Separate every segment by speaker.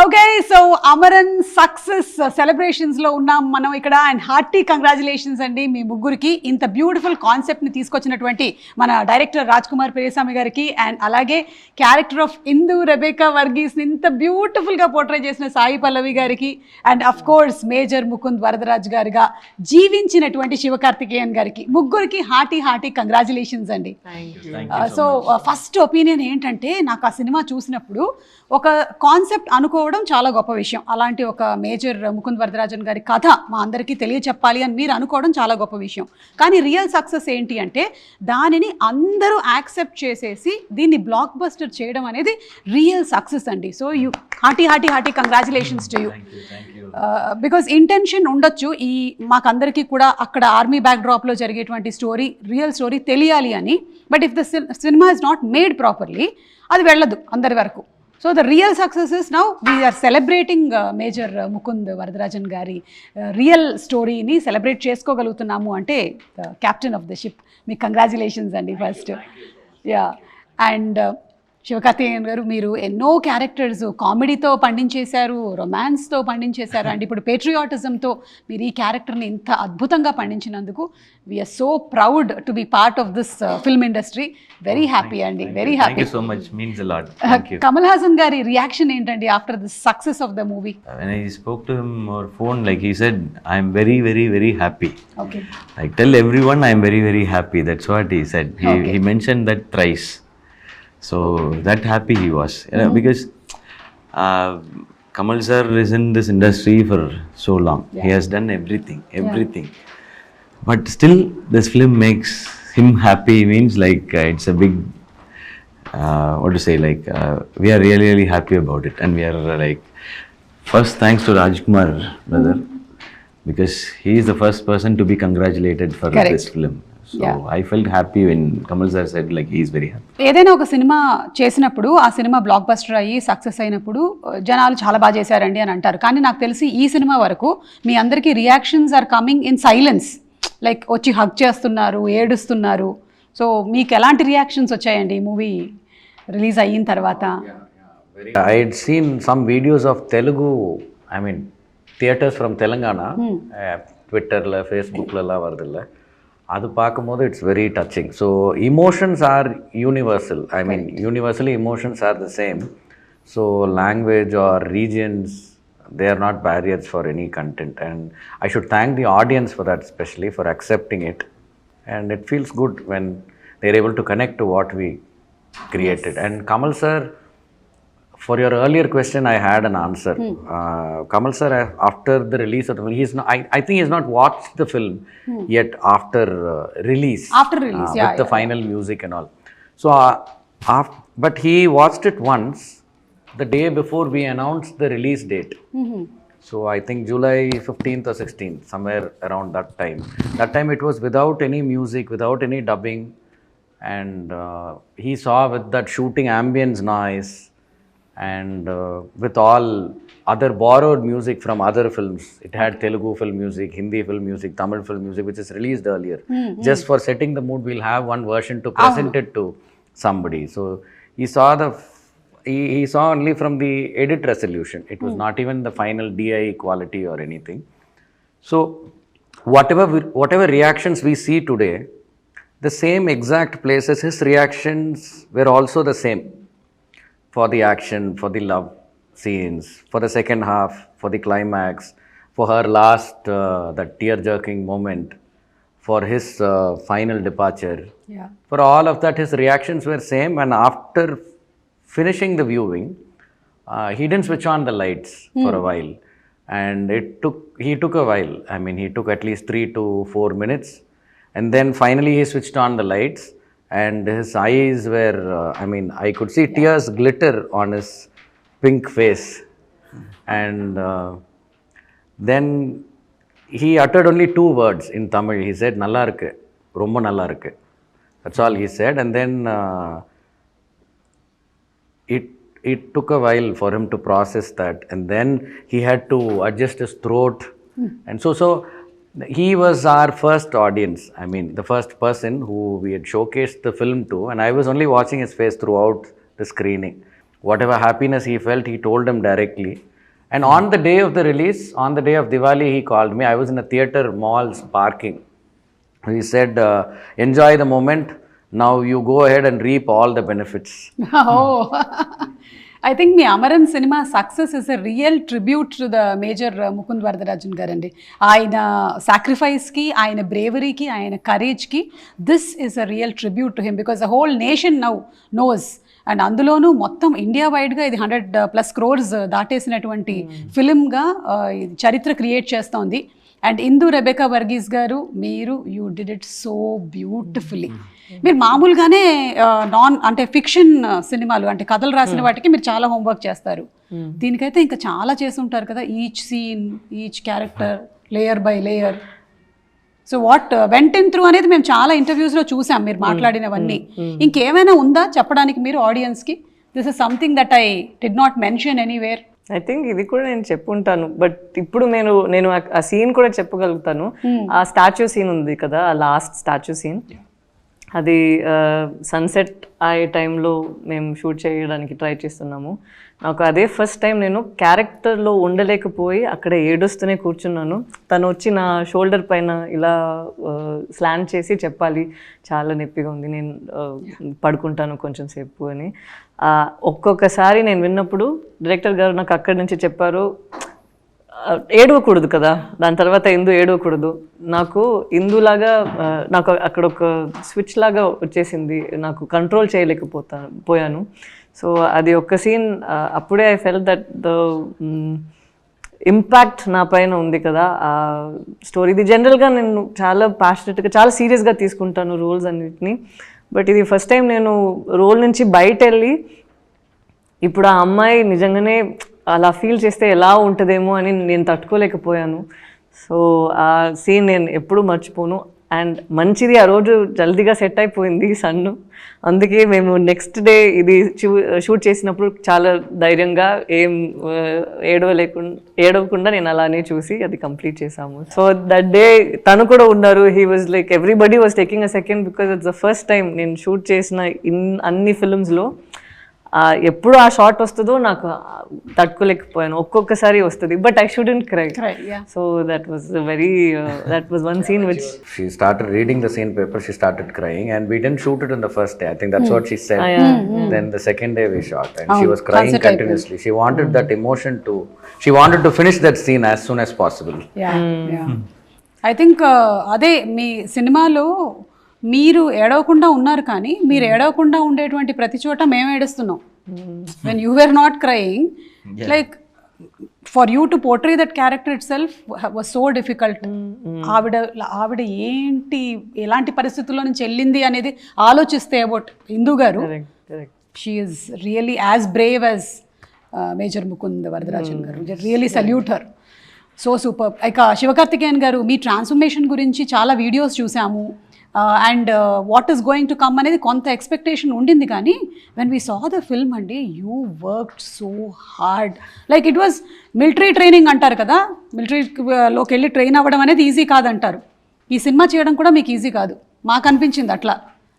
Speaker 1: Okay, so Amaran success celebrations లో ఉన్నాం మనం ఇక్కడ. అండ్ హార్టీ కంగ్రాచులేషన్స్ అండి మీ ముగ్గురికి. ఇంత బ్యూటిఫుల్ కాన్సెప్ట్ ని తీసుకొచ్చినటువంటి మన డైరెక్టర్ రాజ్ కుమార్ పెరియస్వామి గారికి, అండ్ అలాగే character of Indu Rebecca Varghese ని ఇంత బ్యూటిఫుల్ గా పోర్ట్రే చేసిన సాయి పల్లవి గారికి, and of course major Mukund Varadaraj గారిగా జీవించినటువంటి శివకార్తికేయన్ గారికి, ముగ్గురికి హార్టీ కంగ్రాచులేషన్స్ అండి. సో ఫస్ట్ ఒపీనియన్ ఏంటంటే, నాకు ఆ సినిమా చూసినప్పుడు ఒక కాన్సెప్ట్ అనుకోవడం చాలా గొప్ప విషయం. అలాంటి ఒక మేజర్ ముకుంద్ వరదరాజన్ గారి కథ మా అందరికీ తెలియచెప్పాలి అని మీరు అనుకోవడం చాలా గొప్ప విషయం. కానీ రియల్ సక్సెస్ ఏంటి అంటే, దానిని అందరూ యాక్సెప్ట్ చేసేసి దీన్ని బ్లాక్ బస్టర్ చేయడం అనేది రియల్ సక్సెస్ అండి. So you hearty congratulations to you. Because intention ఉండొచ్చు ఈ మాకందరికీ కూడా అక్కడ ఆర్మీ బ్యాక్ డ్రాప్లో జరిగేటువంటి స్టోరీ, రియల్ స్టోరీ తెలియాలి అని. But if the cinema is not made properly అది వెళ్ళదు అందరి వరకు. So the real success is now we are celebrating major Mukund Varadarajan గారి రియల్ స్టోరీని సెలబ్రేట్ చేసుకోగలుగుతున్నాము అంటే క్యాప్టెన్ ఆఫ్ ద షిప్. మీకు కంగ్రాచులేషన్స్ అండి ఫస్ట్. యా. అండ్ శివకార్తికేయన్ గారు, మీరు ఎన్నో క్యారెక్టర్స్ కామెడీతో పండించేశారు, రొమాన్స్తో పండించేశారు, అండ్ ఇప్పుడు పేట్రియాటిజంతో మీరు ఈ క్యారెక్టర్ని ఇంత అద్భుతంగా పండించినందుకు we're so proud to be part of this film industry. Very happy అండి, వెరీ హ్యాపీ. కమల్ హాసన్ గారి రియాక్షన్ ఏంటండి after the success of the movie?
Speaker 2: When I spoke to him over phone, like he said, I am very, very, very happy.
Speaker 1: Okay.
Speaker 2: Like tell everyone I am very, very happy. That's what he said. He mentioned that thrice. So that happy he was, because Kamal sir is in this industry for so long. He has done everything. But still this film makes him happy. Means like it's a big what to say, like we are really, really happy about it. And we are like, first thanks to Rajkumar brother, because he is the first person to be congratulated for this film. So I felt happy when Kamal sir said like he is very happy.
Speaker 1: ఏదైనా ఒక cinema చేసినప్పుడు ఆ cinema block buster అయ్యి success అయినప్పుడు జనాలు చాలా బాగా చేశారండి అని అంటారు. కానీ నాకు తెలిసి ఈ సినిమా వరకు మీ అందరికీ reactions are coming in silence. Like వచ్చి హగ్ చేస్తున్నారు, ఏడుస్తున్నారు. సో మీకు ఎలాంటి రియాక్షన్స్ వచ్చాయండి ఈ మూవీ రిలీజ్ అయిన తర్వాత?
Speaker 3: I had seen some videos of Telugu, I mean theaters from Telangana, Twitterல Facebookல வருதுல்ல, அது பார்க்கும்போது it's very touching. So emotions are universal. I mean universally emotions are the same. So language or regions, they are not barriers for any content, and I should thank the audience for that, especially for accepting it. And it feels good when they're able to connect to what we created. And Kamal sir, for your earlier question, I had an answer. Kamal sir, after the release of the film, I think he's not watched the film yet after release.
Speaker 1: After release,
Speaker 3: with the final music and all. So, but he watched it once the day before we announced the release date. So I think July 15th or 16th, somewhere around that time. That time it was without any music, without any dubbing, and he saw with that shooting ambience noise, and with all other borrowed music from other films. It had Telugu film music, Hindi film music, Tamil film music, which is released earlier. Just for setting the mood, we'll have one version to present it to somebody. So he saw he saw only from the edit resolution. It was not even the final DI quality or anything. So whatever reactions we see today, the same exact places, his reactions were also the same. For the action, for the love scenes, for the second half, for the climax, for her last that tear-jerking moment, for his final departure. For all of that, his reactions were same. And after finishing the viewing, he didn't switch on the lights for a while, and he took a while. I mean, he took at least 3 to 4 minutes, and then finally he switched on the lights. And his eyes were, I mean, I could see tears glitter on his pink face. And then he uttered only 2 words in Tamil. He said, "Nalla irukku, romba nalla irukku." That's all he said. And then it took a while for him to process that. And then he had to adjust his throat. And so he was our first audience. I mean, the first person who we had showcased the film to, and I was only watching his face throughout the screening. Whatever happiness he felt, he told him directly. And on the day of the release, on the day of Diwali, he called me. I was in a theater mall's parking. He said, enjoy the moment. Now you go ahead and reap all the benefits.
Speaker 1: Oh, I think మీ అమరన్ సినిమా success is a real tribute to the major Mukund Varadarajan garu అండి. ఆయన సాక్రిఫైస్కి, ఆయన బ్రేవరీకి, ఆయన కరేజ్కి this is a real tribute to him because the whole nation now knows. And అందులోనూ మొత్తం ఇండియా వైడ్గా ఇది 100+ crores దాటేసినటువంటి ఫిలింగా ఇది చరిత్ర క్రియేట్ చేస్తోంది. అండ్ ఇందు రెబెకా వర్గీస్ గారు, మీరు you did it so beautifully. మీరు మామూలుగానే అంటే ఫిక్షన్ సినిమాలు అంటే కథలు రాసిన వాటికి మీరు చాలా హోంవర్క్ చేస్తారు. దీనికైతే ఇంకా చాలా చేసి ఉంటారు కదా, each scene, each character, layer by layer. So what went in through అనేది మేము చాలా ఇంటర్వ్యూస్లో చూసాం మీరు మాట్లాడినవన్నీ. ఇంకేమైనా ఉందా చెప్పడానికి మీరు ఆడియన్స్కి? This is something that I did not mention anywhere.
Speaker 4: I think ఇది కూడా నేను చెప్పుంటాను, బట్ ఇప్పుడు నేను ఆ సీన్ కూడా చెప్పగలుగుతాను. ఆ స్టాచ్యూ సీన్ ఉంది కదా, ఆ లాస్ట్ స్టాచ్యూ సీన్, అది సన్సెట్ అయ్యే టైంలో మేము షూట్ చేయడానికి ట్రై చేస్తున్నాము. నాకు అదే ఫస్ట్ టైం నేను క్యారెక్టర్లో ఉండలేకపోయి అక్కడ ఏడుస్తూనే కూర్చున్నాను. తను వచ్చి నా షోల్డర్ పైన ఇలా స్లాండ్ చేసి చెప్పాలి, చాలా నొప్పిగా ఉంది, నేను పడుకుంటాను కొంచెం సేపు అని. ఒక్కొక్కసారి నేను విన్నప్పుడు డైరెక్టర్ గారు నాకు అక్కడి నుంచి చెప్పారు, ఏడవకూడదు కదా, దాని తర్వాత ఇందు ఏడవకూడదు. నాకు ఇందులాగా నాకు అక్కడ ఒక స్విచ్ లాగా వచ్చేసింది, నాకు కంట్రోల్ పోయాను. సో అది ఒక సీన్, అప్పుడే I felt that the impact నా పైన ఉంది కదా ఆ స్టోరీ. ఇది జనరల్గా నేను చాలా ప్యాషనెట్గా, చాలా సీరియస్గా తీసుకుంటాను రోల్స్ అన్నిటిని. బట్ ఇది ఫస్ట్ టైం నేను రోల్ నుంచి బయట వెళ్ళి ఇప్పుడు ఆ అమ్మాయి నిజంగానే అలా ఫీల్ చేస్తే ఎలా ఉంటుందేమో అని నేను తట్టుకోలేకపోయాను. సో ఆ సీన్ నేను ఎప్పుడూ మర్చిపోను. అండ్ మంచిది, ఆ రోజు జల్దీగా సెట్ అయిపోయింది సన్ను. అందుకే మేము నెక్స్ట్ డే ఇది షూట్ చేసినప్పుడు చాలా ధైర్యంగా ఏం ఏడవకుండా నేను అలానే చూసి అది కంప్లీట్ చేసాము. సో దట్ డే తను కూడా ఉన్నారు. He was like everybody was taking a second because it's the first time నేను షూట్ చేసిన అన్ని ఫిల్మ్స్లో ఎప్పుడు ఆ షార్ట్ వస్తుందో నాకు తట్టుకోలేకపోయాను. ఒక్కొక్కసారి వస్తుంది, but I shouldn't cry. So that was one scene which
Speaker 3: she started reading the scene paper, she started crying, and we didn't shoot it on the first day. I think that's what she said. Then the second day we shot, and she was crying continuously. She wanted that emotion she wanted to finish that scene as soon as possible.
Speaker 1: I think అదే మీ సినిమాలో మీరు ఏడవకుండా ఉన్నారు, కానీ మీరు ఏడవకుండా ఉండేటువంటి ప్రతి చోట మేము ఏడుస్తున్నాం. When you were not crying, like for you to portray that character itself was so difficult. ఆవిడ ఏంటి, ఎలాంటి పరిస్థితుల్లో నుంచి వెళ్ళింది అనేది ఆలోచిస్తే about Indu garu, she is really as brave as major Mukund Varadarajan garu. Really salute her, so super. ఇక శివకార్తికేయన్ గారు, మీ ట్రాన్స్ఫర్మేషన్ గురించి చాలా వీడియోస్ చూసాము. And what is going to come అనేది కొంత ఎక్స్పెక్టేషన్ ఉండింది, కానీ when we saw the film అండి, you worked so hard. Like it was military training అంటారు కదా, మిలిటరీలోకి వెళ్ళి ట్రైన్ అవ్వడం అనేది ఈజీ కాదంటారు. ఈ సినిమా చేయడం కూడా మీకు ఈజీ కాదు, మాకు అనిపించింది అట్లా,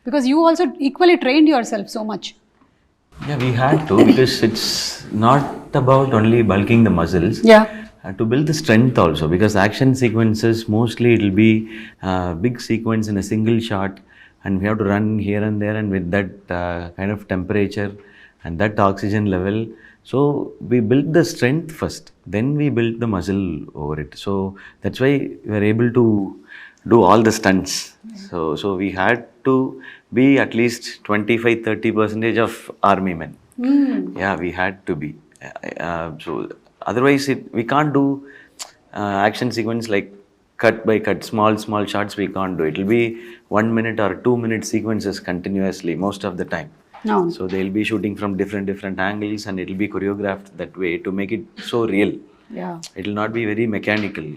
Speaker 1: because you also equally trained your self so much.
Speaker 2: Yeah, we had to, because it's not about only bulking the muscles.
Speaker 1: Yeah.
Speaker 2: To build the strength also, because action sequences mostly it will be big sequence in a single shot, and we have to run here and there, and with that kind of temperature and that oxygen level. So we built the strength first, then we built the muscle over it. So that's why we were able to do all the stunts. So we had to be at least 25-30% of army men. Yeah, we had to be. So otherwise we can't do action sequence like cut by cut, small shots. We can't do it. It'll be 1 minute or 2 minute sequences continuously most of the time.
Speaker 1: No.
Speaker 2: So they'll be shooting from different angles, and it'll be choreographed that way to make it so real.
Speaker 1: Yeah,
Speaker 2: It'll not be very mechanical.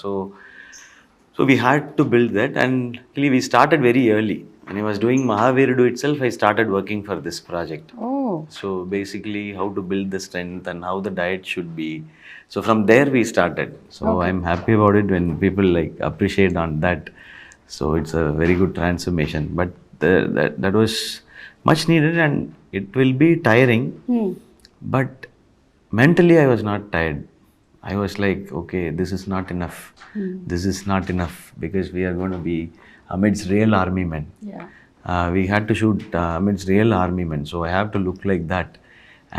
Speaker 2: So we had to build that, and actually we started very early. When I was doing Mahavirudu itself, I started working for this project.
Speaker 1: oh,
Speaker 2: So basically how to build the strength and how the diet should be. So from there we started. So I'm happy about it when people like appreciate on that. So it's a very good transformation. But that was much needed, and it will be tiring. But mentally I was not tired. I was like, okay, this is not enough. This is not enough because we are going to be amidst real army men.
Speaker 1: Yeah.
Speaker 2: We had to shoot amidst real army men, so I have to look like that.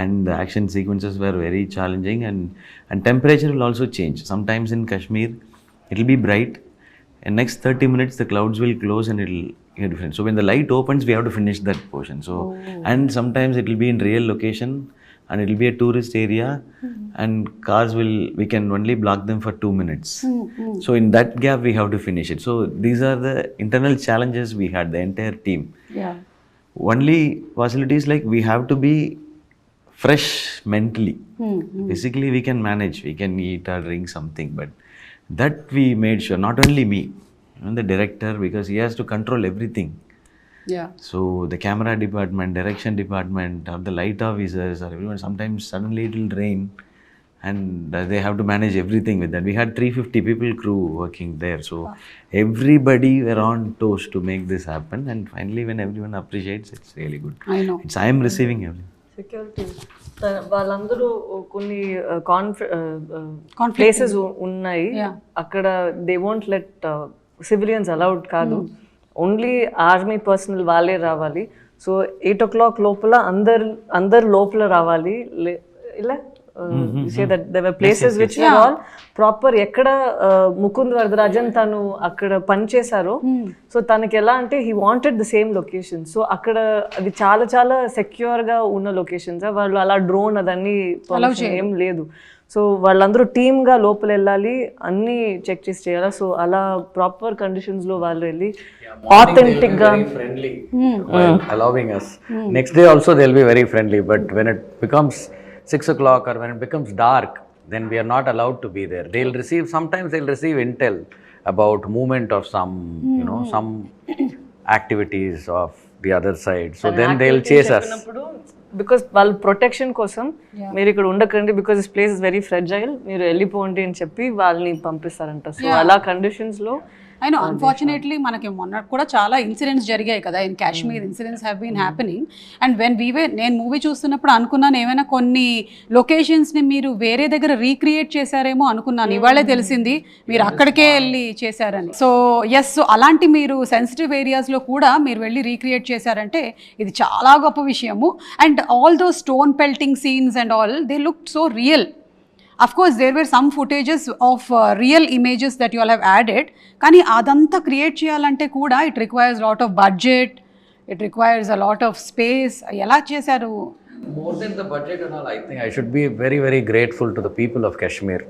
Speaker 2: And the action sequences were very challenging, and temperature will also change. Sometimes in Kashmir, it will be bright. In next 30 minutes, the clouds will close and it will get different. So when the light opens, we have to finish that portion. So and sometimes it will be in real location, and it will be a tourist area, and we can only block them for 2 minutes. So in that gap, we have to finish it. So these are the internal challenges we had, the entire team.
Speaker 1: Yeah.
Speaker 2: Only facilities like we have to be fresh mentally. Physically, we can manage, we can eat or drink something, but that we made sure, not only me, even the director, because he has to control everything.
Speaker 1: Yeah.
Speaker 2: So the camera department, direction department, or the light officers, or everyone, sometimes suddenly it will rain, and they have to manage everything with that. We had 350 people crew working there, so everybody were on toes to make this happen, and finally when everyone appreciates, it's really good.
Speaker 1: I know.
Speaker 2: I am receiving everything.
Speaker 4: Security వాళ్ళందరూ కొన్ని places ఉన్నాయి అక్కడ they won't let civilians allowed కాదు, only army personal వాళ్ళే రావాలి. So 8 o'clock లోపల అందరు లోపల రావాలి. ఇలా say that there were places which were all proper. ఎక్కడ ముకుంద్ వరదరాజన్ తను అక్కడ పనిచేశారో, సో తనకి ఎలా అంటే he wanted the same location. So అక్కడ అది చాలా చాలా సెక్యూర్ గా ఉన్న లొకేషన్స్. వాళ్ళు అలా డ్రోన్ అదన్నీ ఏం లేదు. సో వాళ్ళందరూ టీమ్ గా లోపల వెళ్ళాలి, అన్ని చెక్ చేసి చేయాలి. సో అలా ప్రాపర్ కండిషన్స్ లో వాళ్ళు వెళ్ళి ఆథెంటిక్ గా
Speaker 3: friendly while allowing us. Next day also they'll be very friendly, but when it becomes 6 o'clock or when it becomes dark, then we are not allowed to be there. Sometimes they'll receive intel about movement of some, some activities of the other side. So then they'll chase us.
Speaker 4: Because వాళ్ళ protection కోసం మీరు ఇక్కడ ఉండకండి, because this place is very fragile, మీరు వెళ్ళిపోండి అని చెప్పి వాళ్ళని పంపిస్తారంట. సో అలా కండిషన్స్ లో
Speaker 1: I know, unfortunately, మనకి మొన్న కూడా చాలా ఇన్సిడెంట్స్ జరిగాయి కదా, in Kashmir incidents have been happening. And when నేను మూవీ చూస్తున్నప్పుడు అనుకున్నాను ఏమైనా కొన్ని లొకేషన్స్ని మీరు వేరే దగ్గర రీక్రియేట్ చేశారేమో అనుకున్నాను. ఇవాళే తెలిసింది మీరు అక్కడికే వెళ్ళి చేశారని. సో ఎస్, సో అలాంటి మీరు సెన్సిటివ్ ఏరియాస్లో కూడా మీరు వెళ్ళి రీక్రియేట్ చేశారంటే ఇది చాలా గొప్ప విషయము. And all though stone pelting scenes and all, they look so real. Of course, there were some footages of real images that you all have added. Kani adanta create cheyalante kuda it requires a lot of budget, it requires a lot of space. Ela chesaru?
Speaker 3: More than the budget and all, I think I should be very, very grateful to the people of Kashmir.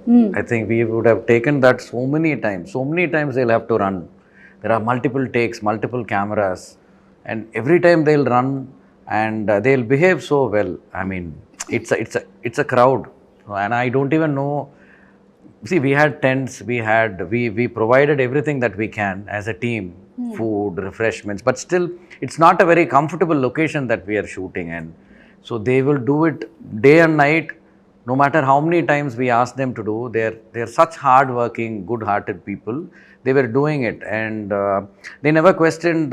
Speaker 3: I think we would have taken that so many times they'll have to run. There are multiple takes, multiple cameras, and every time they'll run and they'll behave so well. I mean, it's a crowd. And I don't even know. See, we had tents, we provided everything that we can as a team, food, refreshments, but still it's not a very comfortable location that we are shooting in. So they will do it day and night, no matter how many times we ask them to do. They're such hard-working, good-hearted people. They were doing it, and they never questioned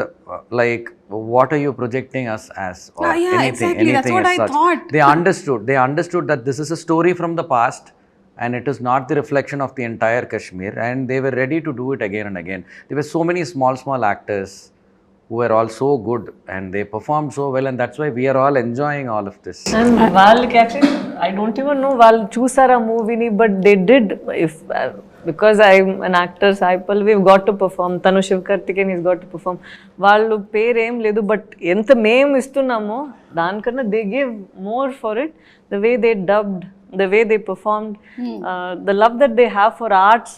Speaker 3: like, what are you projecting us as, or anything,
Speaker 1: exactly. That's what I thought.
Speaker 3: They understood that this is a story from the past, and it is not the reflection of the entire Kashmir, and they were ready to do it again and again. There were so many small actors who were all so good, and they performed so well, and that's why we are all enjoying all of this.
Speaker 4: And వాళ్ళకి actually I don't even know వాళ్ళు చూసారా మూవీని, but they did. Because I'm an actor, Sai Pallavi, we've got to perform. Tanu Sivakarthikeyan, he's got to perform. వాళ్ళు పేరేం లేదు, but ఎంత మేము ఇస్తున్నామో దానికన్నా they gave more for it. The way they dubbed, the way they performed, the love that they have for arts,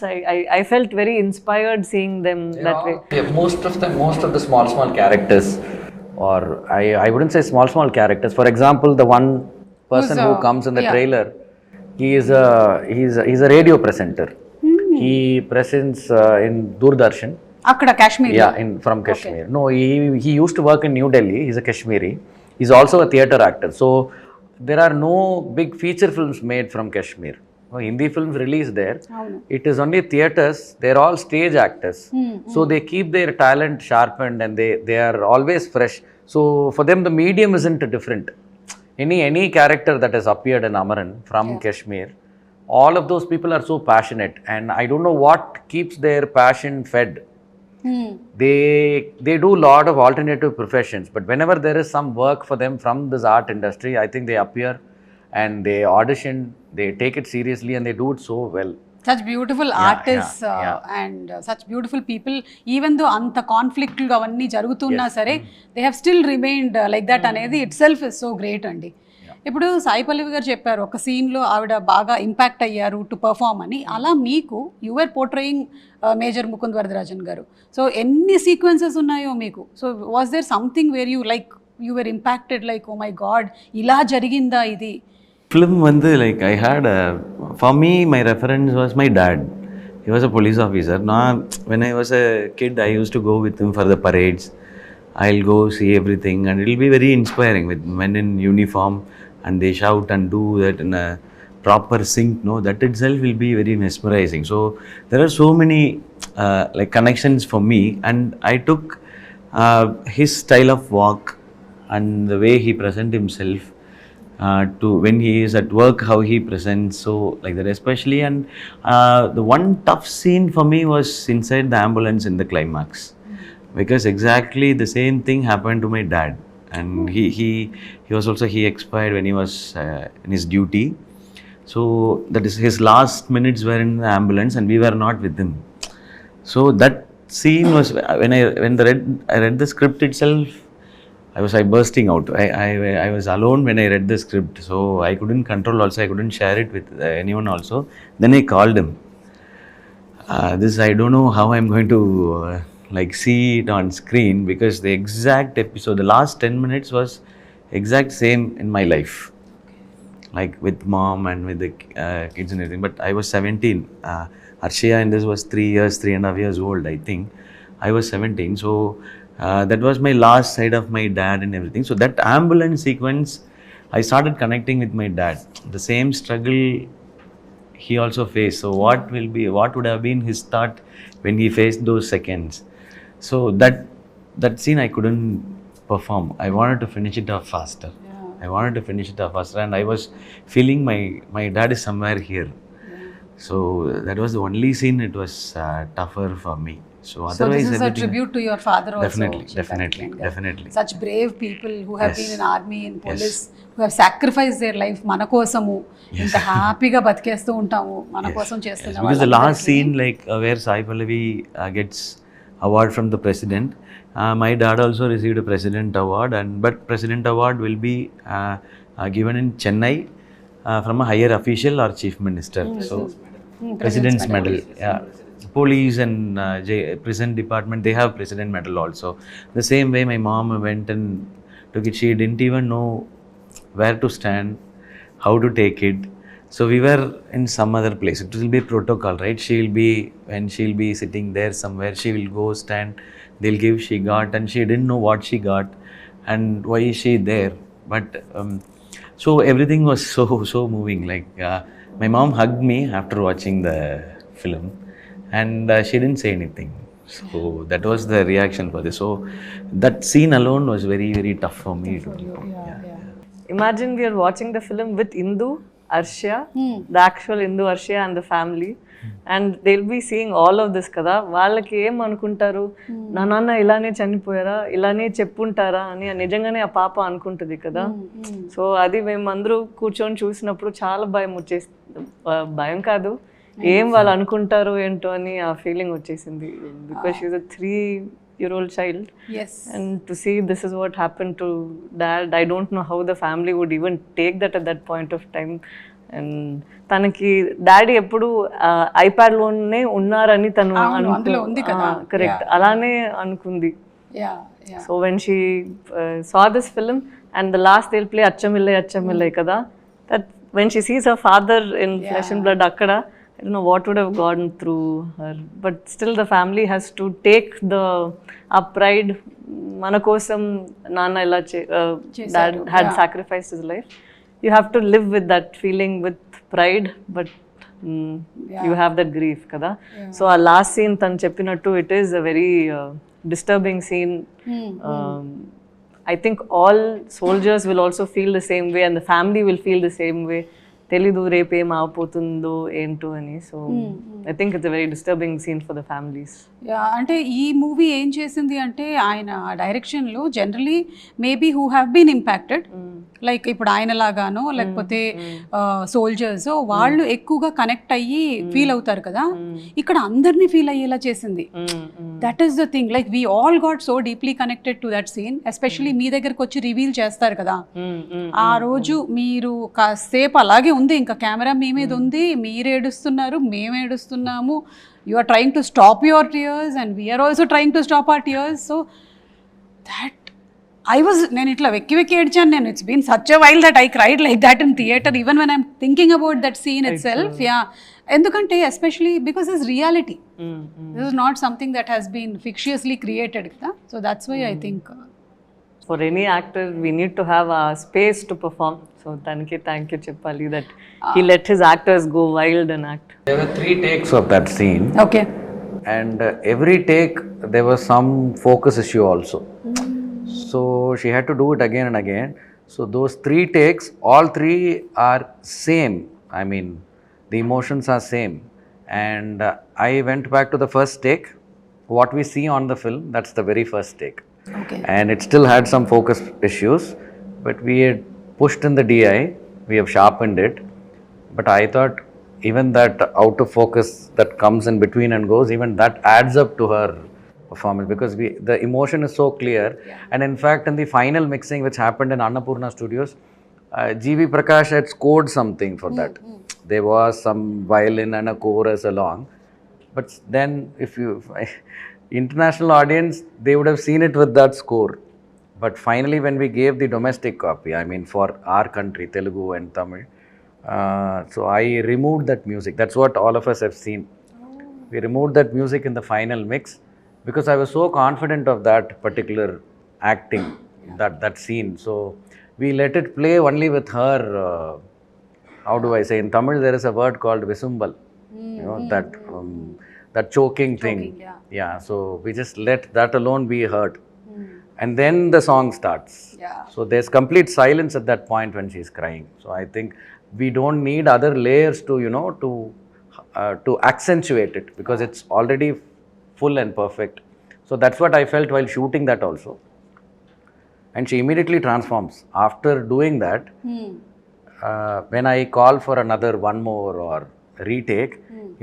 Speaker 4: I felt very inspired seeing them that way.
Speaker 3: Yeah, most of the small characters, or I wouldn't say small characters. For example, the one person who comes in the trailer, he's a radio presenter. He presents in Doordarshan.
Speaker 1: Akkada Kashmir.
Speaker 3: Yeah, from Kashmir. Okay. No, he used to work in New Delhi. He's a Kashmiri. He's also a theatre actor. So there are no big feature films made from Kashmir. No Hindi films released there. It is only theatres. They're all stage actors. So they keep their talent sharpened, and they are always fresh. So for them, the medium isn't different. any character that has appeared in Amaran from Kashmir, all of those people are so passionate, and I don't know what keeps their passion fed. They do a lot of alternative professions, but whenever there is some work for them from this art industry, I think they appear and they audition, they take it seriously, and they do it so well.
Speaker 1: Such beautiful artists and such beautiful people, even though anta conflict lu avanni jarugutunna sare, they have still remained like that అనేది itself is so great అండి. ఇప్పుడు సాయి పల్లవి గారు చెప్పారు ఒక సీన్లో ఆవిడ బాగా impact అయ్యారు టు పర్ఫామ్ అని. అలా మీకు your portraying major Mukund Varadarajan గారు. సో ఎన్ని సీక్వెన్సెస్ ఉన్నాయో మీకు. So was there something where you like you were impacted like oh my god ఇలా జరిగిందా ఇది?
Speaker 2: Film வந்து like I had for me my reference was my dad. He was a police officer. Now when I was a kid I used to go with him for the parades. I'll go see everything and it'll be very inspiring with men in uniform and they shout and do that in a proper sync. No, that itself will be very mesmerizing. So there are so many like connections for me, and I took his style of walk and the way he present himself to when he is at work, how he presents, so like that especially. And the one tough scene for me was inside the ambulance in the climax, because exactly the same thing happened to my dad, and he was also, he expired when he was in his duty. So that is his last minutes were in the ambulance and we were not with him. So that scene was when I read the script itself, I was bursting out. I was alone when I read the script, so I couldn't control also. I couldn't share it with anyone also. Then I called him. This I don't know how I'm going to like see it on screen, because the exact episode, the last 10 minutes was exact same in my life, like with mom and with the kids and everything. But I was 17. Arshia in this was 3.5 years old, I think. I was 17, so that was my last sight of my dad and everything. So that ambulance sequence, I started connecting with my dad. The same struggle he also faced. So what would have been his thought when he faced those seconds? So that scene I couldn't perform. I wanted to finish it off faster. And I was feeling my dad is somewhere here. So that was the only scene it was tougher for me. So
Speaker 1: this is a tribute to your father also.
Speaker 2: Definitely.
Speaker 1: Such brave people who have been in army, in police, who have sacrificed their life మన కోసము. ఇంత హ్యాపీగా బతికేస్తూ ఉంటాము మన కోసం చేస్తున్న.
Speaker 2: Because the last scene like where Sai Pallavi gets award from the president, my dad also received a president award, but president award will be given in Chennai from a higher official or chief minister. So president's medal. Police and prison department, they have president medal also. The same way my mom went and took it. She didn't even know where to stand, how to take it. So we were in some other place. It will be protocol, right? When she'll be sitting there somewhere, she will go stand, they'll give she got, and she didn't know what she got and why is she there. But so everything was so moving. Like my mom hugged me after watching the film, and she didn't say anything. So that was the reaction for this. So that scene alone was very, very tough for me.
Speaker 4: Imagine we are watching the film with Indu, Arshia, the actual Indu, Arshia and the family, and they'll be seeing all of this కదా. వాళ్ళకి ఏం అనుకుంటారు, నా నాన్న ఇలానే చనిపోయారా, ఇలానే చెప్పుంటారా అని నిజంగానే ఆ పాప అనుకుంటుంది కదా. సో అది మేమందరూ కూర్చొని చూసినప్పుడు చాలా భయం వచ్చేసింది. భయం కాదు, ఏం వాళ్ళు అనుకుంటారు ఏంటో అని ఆ ఫీలింగ్ వచ్చేసింది. Because she is a 3-year-old child.
Speaker 1: Yes.
Speaker 4: And to see this is what happened to dad, I don't know how the family would even take that at that point of time. And తనకి daddy ఎప్పుడు ఐప్యాడ్లోనే ఉన్నారని తను correct అలానే అనుకుంది. So when she saw this film and the last they'll play అచ్చమిల్లై కదా, that when she sees her father in flesh and blood akkada, I don't know what would have gone through her, but still the family has to take the pride. Mana kosam nana ila dad had sacrificed his life. You have to live with that feeling with pride, but you have that grief kada. So our last scene tan cheppinattu, it is a very disturbing scene. I think all soldiers will also feel the same way, and the family will feel the same way. తెలీదు రేపు ఏం ఆపోతుందో ఏంటో అని. So I think it's a very disturbing scene for the families.
Speaker 1: అంటే ఈ movie ఏం చేసింది అంటే ఆయన డైరెక్షన్లో generally maybe who have been impacted like ఇప్పుడు ఆయన లాగానో లేకపోతే సోల్జర్స్ వాళ్ళు ఎక్కువగా కనెక్ట్ అయ్యి ఫీల్ అవుతారు కదా, ఇక్కడ అందరినీ ఫీల్ అయ్యేలా చేసింది. That is the thing, like we all got so deeply connected to that scene. Especially మీ దగ్గరకు వచ్చి రివీల్ చేస్తారు కదా, ఆ రోజు మీరు కాసేపు అలాగే ఉంది, ఇంకా కెమెరా మీ మీద ఉంది, మీరు ఏడుస్తున్నారు, మేము ఏడుస్తున్నాము. You are trying to stop your tears and we're also trying to stop our tears. So that నేను ఇట్లా వెక్కి ఏడ్చాను నేను. It's been such a while that I cried like that in theatre even when I'm thinking about that scene itself. Yeah, ఎందుకంటే especially because it's reality, this is not something that has been fictitiously created కదా. So that's why I think
Speaker 4: for any actor we need to have a space to perform. So daniki thank you cheppali that he let his actors go wild and act.
Speaker 3: There were 3 takes of that scene.
Speaker 1: Okay.
Speaker 3: And every take there was some focus issue also. So she had to do it again and again. So those 3 takes, all 3 are same. I mean, the emotions are same. And I went back to the first take. What we see on the film, that's the very first take.
Speaker 1: Okay.
Speaker 3: And it still had some focus issues, but we had pushed in the DI, we have sharpened it. But I thought even that out of focus that comes in between and goes, even that adds up to her performance, because the emotion is so clear. Yeah. And in fact, in the final mixing which happened in Annapurna Studios, G.V. Prakash had scored something for that. There was some violin and a chorus along. But then if international audience, they would have seen it with that score. But finally when we gave the domestic copy, I mean for our country, Telugu and Tamil, so I removed that music. That's what all of us have seen. We removed that music in the final mix because I was so confident of that particular acting, that scene. So we let it play only with her, how do I say, in Tamil there is a word called visumbal, you know, that choking thing. Yeah, so we just let that alone be heard. And then the song starts.
Speaker 1: Yeah.
Speaker 3: So there's complete silence at that point when she's crying. So I think we don't need other layers to, you know, to accentuate it, because it's already full and perfect. So that's what I felt while shooting that also. And she immediately transforms. After doing that, when I call for another one more or retake,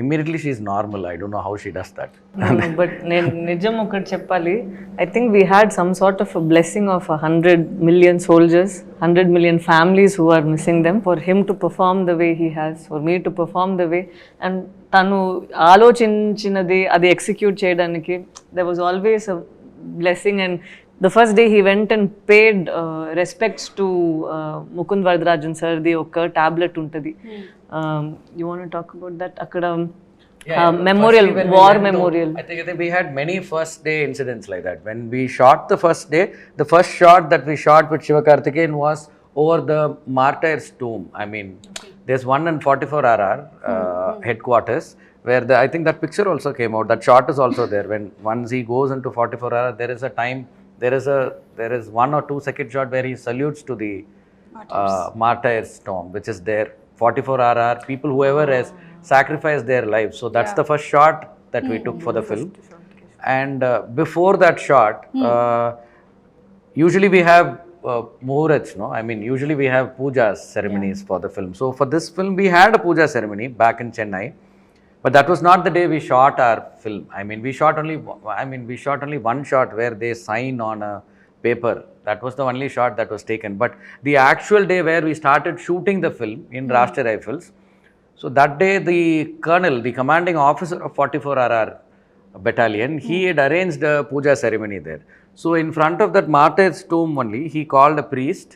Speaker 3: immediately she is normal. I don't know how she does that.
Speaker 4: No, but nijam okati cheppali, I think we had some sort of a blessing of 100 million soldiers, 100 million families who are missing them, for him to perform the way he has, for me to perform the way, and tanu ఆలోచించినది అది execute చేయడానికి there was always a blessing. And the first day he went and paid respects to Mukund Varadarajan sir, the oka tablet untadi. You want to talk about that? Akkada memorial, war memorial.
Speaker 3: I think we had many first day incidents like that. When we shot the first day, the first shot that we shot with Sivakarthikeyan was over the martyrs tomb. I mean, there's one in 44RR headquarters where I think that picture also came out. That shot is also there. When once he goes into 44RR, there is a time, there is 1 or 2 second shot where he salutes to the martyrs tomb, which is there. 44RR, people whoever has sacrificed their lives. So that's the first shot that we took for the film. And before that shot, usually we have muhurats, no? I mean, usually we have puja ceremonies for the film. So for this film, we had a puja ceremony back in Chennai, but that was not the day we shot our film. I mean, we shot only one shot where they sign on a paper. That was the only shot that was taken. But the actual day where we started shooting the film in Rashtriya Rifles, so that day the colonel, the commanding officer of 44RR battalion, he had arranged a puja ceremony there. So in front of that martyr's tomb only, he called a priest,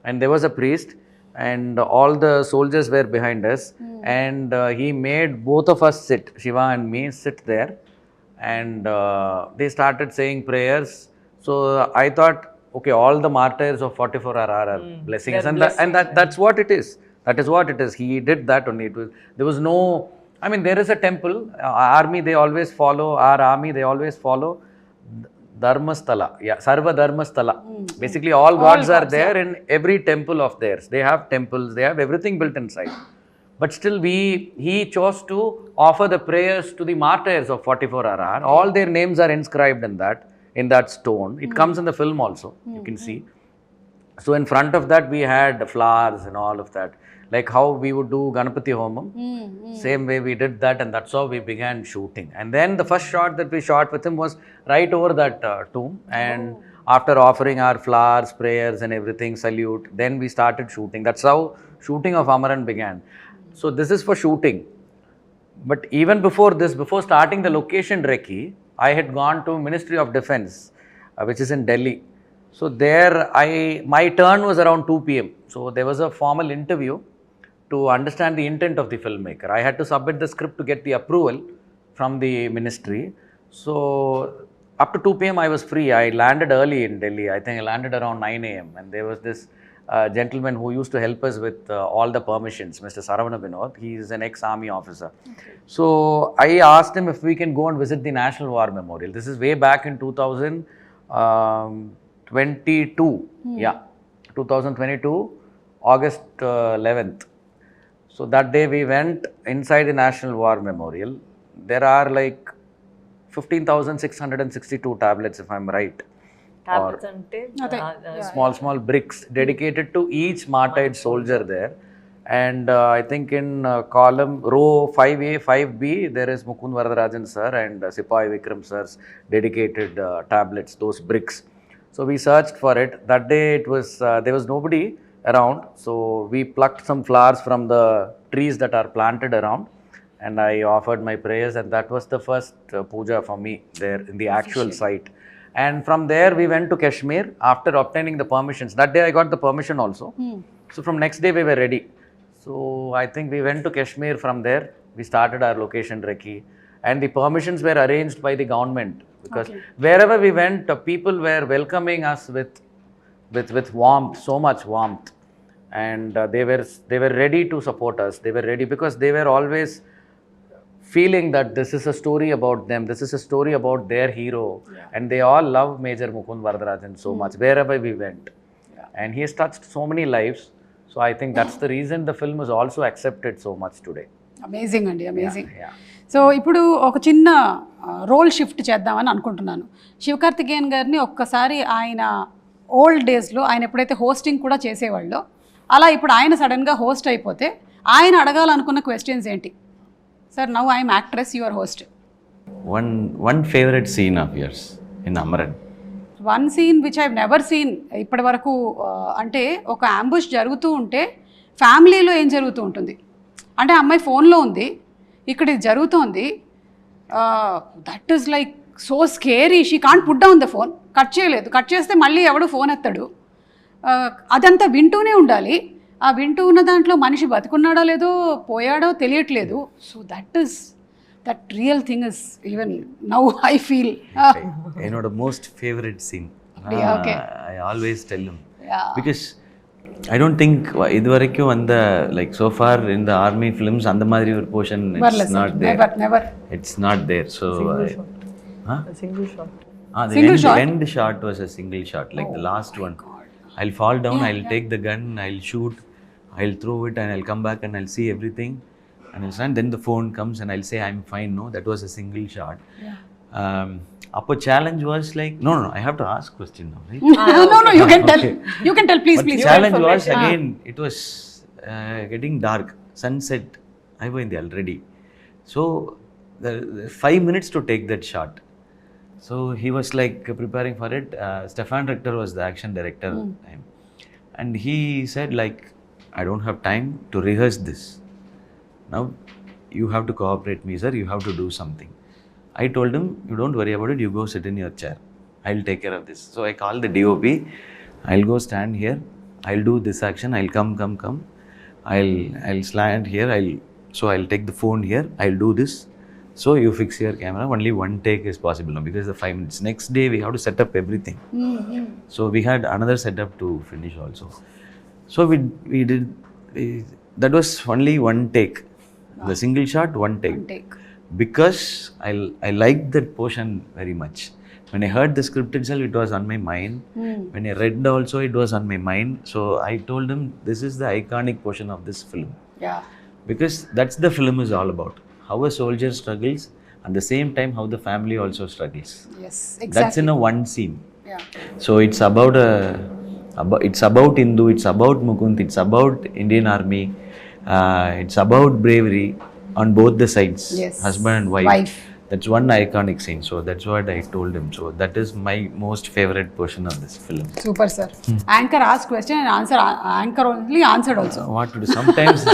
Speaker 3: and there was a priest, and all the soldiers were behind us, and he made both of us sit, Shiva and me, sit there, and they started saying prayers. So I thought, okay, all the martyrs of 44RR are blessing us, and that's what it is. That is what it is. He did that only. There was no, I mean, there is a temple, army they always follow, our army they always follow. Dharmasthala, yeah, Sarva Dharmasthala. Basically, all gods are there in every temple of theirs. They have temples, they have everything built inside. But still, he chose to offer the prayers to the martyrs of 44 RR. All their names are inscribed in that stone. It comes in the film also, you can see. So in front of that, we had flowers and all of that. Like how we would do Ganapati Homam. Same way we did that, and that's how we began shooting. And then the first shot that we shot with him was right over that tomb. And after offering our flowers, prayers and everything, salute, then we started shooting. That's how shooting of Amaran began. So this is for shooting. But even before this, before starting the location recce, I had gone to Ministry of Defence, which is in Delhi. So there my turn was around 2 p.m. So there was a formal interview to understand the intent of the filmmaker. I had to submit the script to get the approval from the ministry. So up to 2 p.m. I was free. I landed early in Delhi. I think I landed around 9 a.m. And there was this gentleman who used to help us with all the permissions, Mr. Saravana Vinod. He is an ex-army officer. Okay. So I asked him if we can go and visit the National War Memorial. This is way back in 2022. Yeah, 2022, August 11th. So that day we went inside the National War Memorial. There are like 15,662 tablets, if I'm right.
Speaker 4: Tablets ante
Speaker 3: small bricks dedicated to each martyred soldier there. And I think in column row 5A, 5B, there is Mukund Varadarajan sir and Sipai Vikram sir's dedicated tablets, those bricks. So we searched for it. That day it was there was nobody around, so we plucked some flowers from the trees that are planted around, and I offered my prayers, and that was the first puja for me there in the actual site. And from there we went to Kashmir after obtaining the permissions. That day I got the permission also. So from next day we were ready. So I think we went to Kashmir. From there we started our location recce, and the permissions were arranged by the government, because wherever we went, people were welcoming us with warmth, so much warmth, and they were ready to support us. They were ready because they were always feeling that this is a story about them, this is a story about their hero, and they all love Major Mukund Varadarajan so much wherever we went. And he has touched so many lives. So I think that's the reason the film is also accepted so much today.
Speaker 1: Amazing అండి, amazing. So ఇప్పుడు ఒక చిన్న role shift చేద్దామని అనుకుంటున్నాను. శివకార్తికేయన్ గారిని ఒక్కసారి ఆయన old డేస్లో ఆయన ఎప్పుడైతే హోస్టింగ్ కూడా చేసేవాళ్ళో, అలా ఇప్పుడు ఆయన సడన్గా హోస్ట్ అయిపోతే ఆయన అడగాలనుకున్న క్వశ్చన్స్ ఏంటి? Sir, now I'm actress, your host.
Speaker 2: One favorite scene of yours in Amaran.
Speaker 1: One scene which I've never seen ఇప్పటి వరకు. అంటే ఒక అంబుష్ జరుగుతూ ఉంటే ఫ్యామిలీలో ఏం జరుగుతూ ఉంటుంది అంటే, అమ్మాయి ఫోన్లో ఉంది, ఇక్కడ ఇది జరుగుతోంది, that is like so scary. She can't put down the phone. Cut చేయలేదు, కట్ చేస్తే మళ్ళీ ఎవడు ఫోన్ ఎత్తాడు. అదంతా వింటూనే ఉండాలి. ఆ వింటూ ఉన్న దాంట్లో మనిషి బతుకున్నాడో లేదో పోయాడో తెలియట్లేదు. So that real thing is, even now I feel
Speaker 2: You know, the most favorite scene.
Speaker 1: Okay.
Speaker 2: I always tell him. Because I don't think iduvaraiku and like so far in the army films and the madri or portion it's not there.
Speaker 1: Never.
Speaker 2: It's not there. So
Speaker 4: a single shot.
Speaker 2: The end shot was a single shot, like the last one. I'll fall down, I'll take the gun, I'll shoot, I'll throw it, and I'll come back and I'll see everything. And then the phone comes and I'll say I'm fine. No, that was a single shot. Upper challenge was like, no, I have to ask question now, right?
Speaker 1: No, you can tell. You can tell, please.
Speaker 2: The challenge was again, it was getting dark, sunset. I was in there already. So the 5 minutes to take that shot. So he was like preparing for it. Stefan Rector was the action director time, and he said like, I don't have time to rehearse this. Now you have to cooperate me, sir. You have to do something. I told him, you don't worry about it. You go sit in your chair. I'll take care of this. So I called the DOP. I'll go stand here. I'll do this action. I'll come. I'll stand here. I'll take the phone here. I'll do this. So you fix your camera. Only one take is possible now because the 5 minutes. Next day we have to set up everything. So we had another setup to finish also. So we did. That was only one take. The single shot, one take. Because I liked that portion very much. When I heard the script itself, it was on my mind. When I read also, it was on my mind. So I told him, this is the iconic portion of this film.
Speaker 1: Yeah.
Speaker 2: Because that's the film is all about. How a soldier struggles, at the same time how the family also struggles.
Speaker 1: Yes,
Speaker 2: That's
Speaker 1: exactly.
Speaker 2: in a one scene.
Speaker 1: Yeah.
Speaker 2: So it's about it's about Hindu, it's about Mukund, it's about Indian Army, it's about bravery on both the sides,
Speaker 1: Yes.
Speaker 2: husband and wife.
Speaker 1: Wife.
Speaker 2: That's one iconic scene. So that's what I told him. So that is my most favorite portion of this film.
Speaker 1: Super, sir. Anchor asked question and anchor only answered also.
Speaker 2: What to do? Sometimes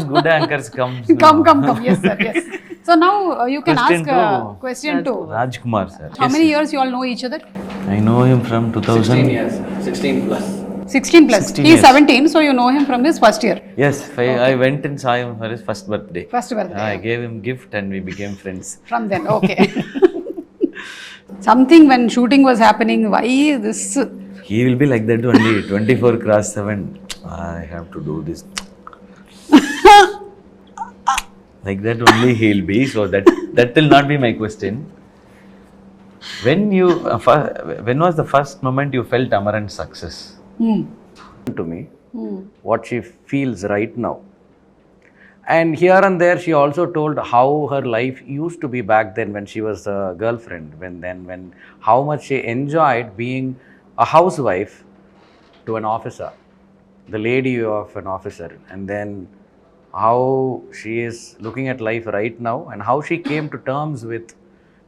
Speaker 2: good anchors come.
Speaker 1: Come. Yes, sir. Yes. So now you can
Speaker 2: Question
Speaker 1: ask
Speaker 2: two.
Speaker 1: question 2.
Speaker 2: Rajkumar sir.
Speaker 1: How many years you all know each other?
Speaker 2: I know him from 2000.
Speaker 3: 16 years, 16 plus.
Speaker 1: 16 plus.
Speaker 2: 16
Speaker 1: He is
Speaker 2: years.
Speaker 1: 17, so you know him from his first year.
Speaker 2: Yes, I went and saw him for his first birthday.
Speaker 1: First birthday.
Speaker 2: I gave him gift and we became friends.
Speaker 1: From then, okay. Something when shooting was happening, why this?
Speaker 2: He will be like that only. 24/7. I have to do this. Like that only he'll be. So that will not be my question. When was the first moment you felt Amaran's success?
Speaker 3: To me, what she feels right now. And here and there, she also told how her life used to be back then when she was a girlfriend, when how much she enjoyed being a housewife to an officer, the lady of an officer, and then how she is looking at life right now and how she came to terms with.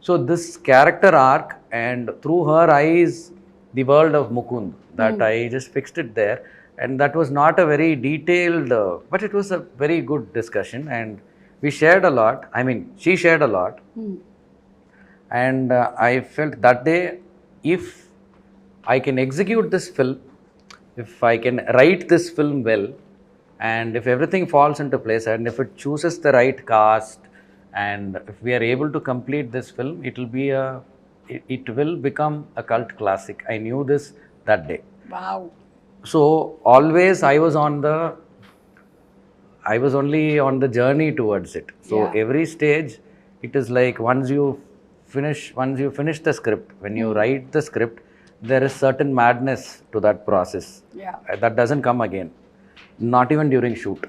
Speaker 3: So this character arc, and through her eyes, the world of Mukund, that I just fixed it there. And that was not a very detailed, but it was a very good discussion, and we shared a lot. I mean, she shared a lot. And I felt that day, if I can execute this film, if I can write this film well, and if everything falls into place, and if it chooses the right cast, and if we are able to complete this film, it will become a cult classic. I knew this that day.
Speaker 1: Wow.
Speaker 3: So always I was only on the journey towards it. So every stage, it is like once you finish the script, when you write the script, there is certain madness to that process.
Speaker 1: Yeah.
Speaker 3: That doesn't come again, not even during shoot.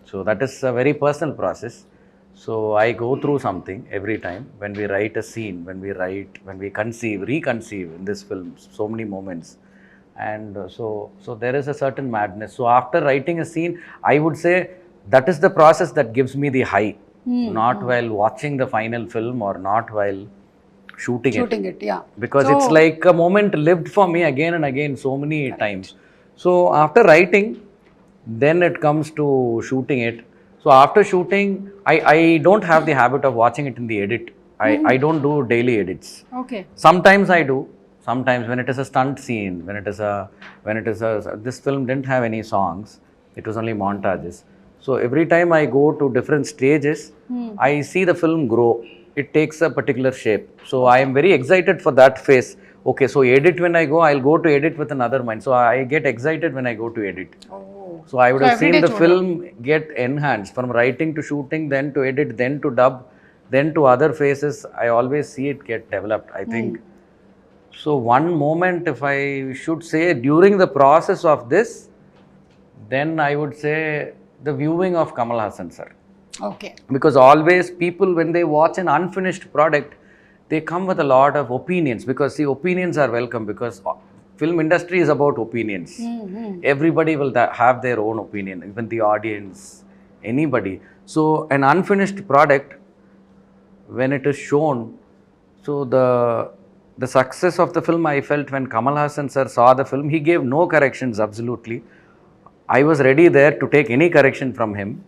Speaker 3: So that is a very personal process. So I go through something every time when we write a scene, when we reconceive in this film, so many moments. And so there is a certain madness. So after writing a scene, I would say that is the process that gives me the high, not while watching the final film or not while shooting it.
Speaker 1: Yeah.
Speaker 3: Because it's like a moment lived for me again and again so many times. So after writing, then it comes to shooting it. So after shooting, I don't have the habit of watching it in the edit. I don't do daily edits.
Speaker 1: Okay.
Speaker 3: Sometimes I do. Sometimes when it is a stunt scene, this film didn't have any songs. It was only montages. So every time I go to different stages, I see the film grow. It takes a particular shape. So I am very excited for that phase. Okay, so edit when I go, I'll go to edit with another mind. So I get excited when I go to edit. So I would have seen the film get enhanced from writing to shooting, then to edit, then to dub, then to other phases. I always see it get developed, I think. So one moment, if I should say, during the process of this, then I would say the viewing of Kamal Haasan sir.
Speaker 1: Okay.
Speaker 3: Because always people, when they watch an unfinished product, they come with a lot of opinions, because the opinions are welcome, because film industry is about opinions. Everybody will have their own opinion, even the audience, anybody. So an unfinished product, when it is shown, so the success of the film, I felt when Kamal Haasan sir saw the film, he gave no corrections, absolutely. I was ready there to take any correction from him.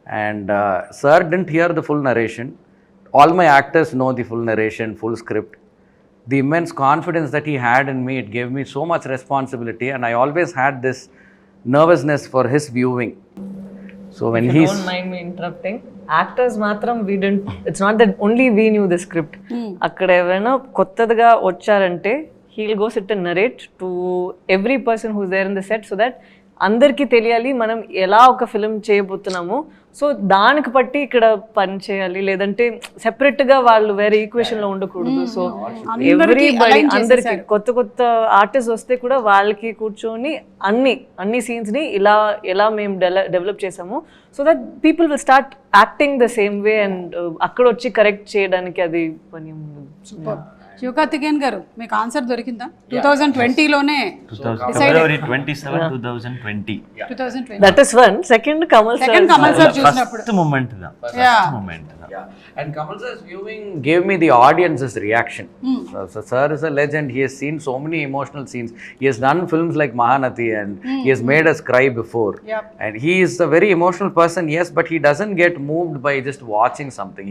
Speaker 3: And sir didn't hear the full narration. All my actors know the full narration, full script. The immense confidence that he had in me, it gave me so much responsibility, and I always had this nervousness for his viewing. So when
Speaker 4: If you don't mind me interrupting, actors matram we didn't, it's not that only we knew the script. Akkada evana kottadaga vacharante, he'll go sit and narrate to every person who's there in the set, so that అందరికీ తెలియాలి మనం ఎలా ఒక film చేయబోతున్నాము. So దానికి బట్టి ఇక్కడ పని చేయాలి, లేదంటే సెపరేట్గా వాళ్ళు వేరే ఈక్వేషన్లో ఉండకూడదు. సో ఎవ్రీబడి అందరికి కొత్త కొత్త ఆర్టిస్ట్ వస్తే కూడా వాళ్ళకి కూర్చొని అన్ని సీన్స్ని ఎలా మేము డెవలప్ చేసాము, so that people will start acting the same way and అక్కడ వచ్చి కరెక్ట్ చేయడానికి అది పని ఉండదు.
Speaker 1: శివకార్తికేయన్ గారు మీకు ఆన్సర్ దొరికిందా? 2020లోనే
Speaker 2: February 27, 2020.
Speaker 4: That is one. Second Kamal
Speaker 1: sir చూసినప్పుడు
Speaker 2: First moment da. First moment da.
Speaker 3: Yeah. And Kamal sir's viewing gave me the audience's reaction. So sir is a legend. He has seen so many emotional scenes. He has done films like Mahanati and he has made us cry before.
Speaker 1: Yep.
Speaker 3: And he is a very emotional person, yes, but he doesn't get moved by just watching something.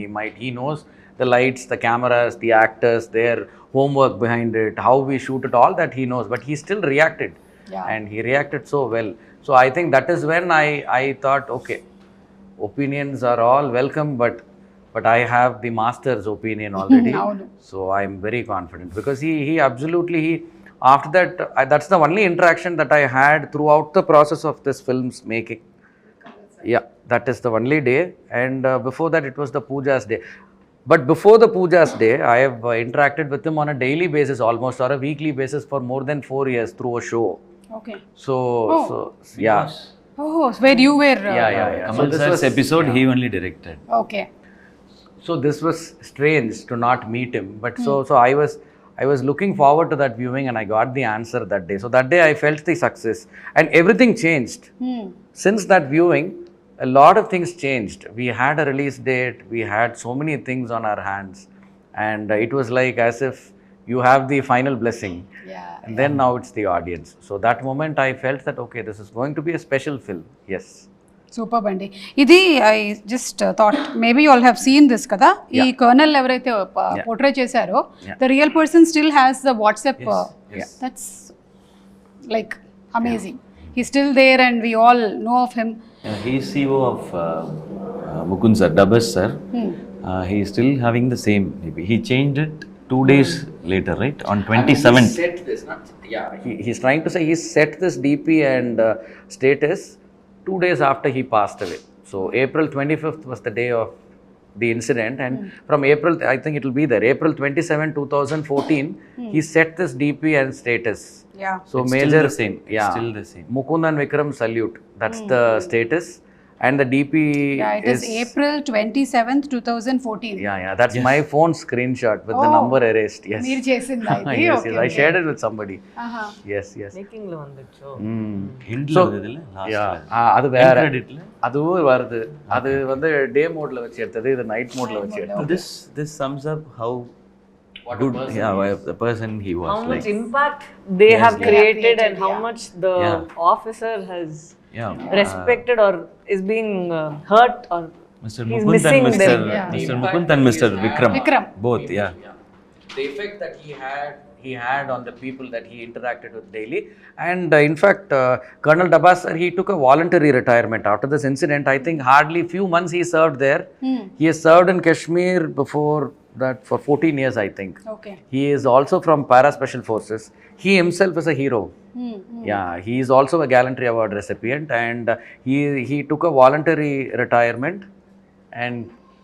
Speaker 3: He knows the lights, the cameras, the actors, their homework behind it, how we shoot it, all that he knows, but he still reacted. And he reacted so well. So I think that is when I thought, okay, opinions are all welcome, but I have the master's opinion already. So I'm very confident because he absolutely, after that, that's the only interaction that I had throughout the process of this film's making. Yeah, that is the only day. And before that it was the Puja's day. But before the Puja's day, I have interacted with him on a daily basis almost, or a weekly basis for more than 4 years through a show.
Speaker 1: Okay.
Speaker 3: So yeah.
Speaker 1: Oh, where you were
Speaker 3: Yeah.
Speaker 2: Kamal sir's episode he only directed.
Speaker 1: Okay.
Speaker 3: So this was strange to not meet him, but so I was looking forward to that viewing and I got the answer that day. So that day I felt the success and everything changed. Since that viewing, a lot of things changed. We had a release date, we had so many things on our hands, and it was like as if you have the final blessing. And then now it's the audience. So that moment I felt that okay, this is going to be a special film. Yes.
Speaker 1: Super అండి. ఇది I just thought maybe you all have seen this కదా. ఈ colonel ఎవరైతే portray చేశారో the real person still has the WhatsApp. That's like amazing. He still there and we all know of him.
Speaker 2: He is CEO of Mukund sir, Dabas sir. He is still having the same. He changed it 2 days later, right? On 27th.
Speaker 3: He set this, he's trying to say he set this DP and status 2 days after he passed away. So April 25th was the day of the incident, and from April, I think it will be there, April 27, 2014, he set this DP and status.
Speaker 1: Yeah.
Speaker 3: So
Speaker 2: It's
Speaker 3: major,
Speaker 2: still the same.
Speaker 3: yeah,
Speaker 2: Still the same.
Speaker 3: Mukund and Vikram salute. That's the status. And the DP
Speaker 1: It is April 27th, 2014.
Speaker 3: Yeah, that's my phone screenshot with the number erased. Yes.
Speaker 1: మీరు చేసిందా ఇది?
Speaker 3: Yes, I shared it with somebody. Yes.
Speaker 4: Making లో ఉండొచ్చు.
Speaker 2: Hindla idile last.
Speaker 3: Yeah, அது வேற.
Speaker 2: Creditல
Speaker 3: அதுவும் வருது. அது வந்து டே மோட்ல வச்சு எடுத்தது, இது நைட் மோட்ல வச்சு எடுத்தது.
Speaker 2: This sums up how good the person he was.
Speaker 4: How much
Speaker 2: like
Speaker 4: impact they have created and how much the officer has respected or is being hurt or
Speaker 2: Mr.
Speaker 4: he's
Speaker 2: Mukund
Speaker 4: missing
Speaker 2: and
Speaker 4: them.
Speaker 2: Mr. Mukund and Mr. Vikram. Both, yeah.
Speaker 3: The effect that he had on the people that he interacted with daily. And in fact, Colonel Dabas sir, he took a voluntary retirement after this incident. I think hardly few months he served there. He has served in Kashmir before that for 14 years, I think.
Speaker 1: Okay.
Speaker 3: He is also from Para Special Forces. He himself is a hero. Yeah, he is also a Gallantry Award recipient, and he took a voluntary retirement, and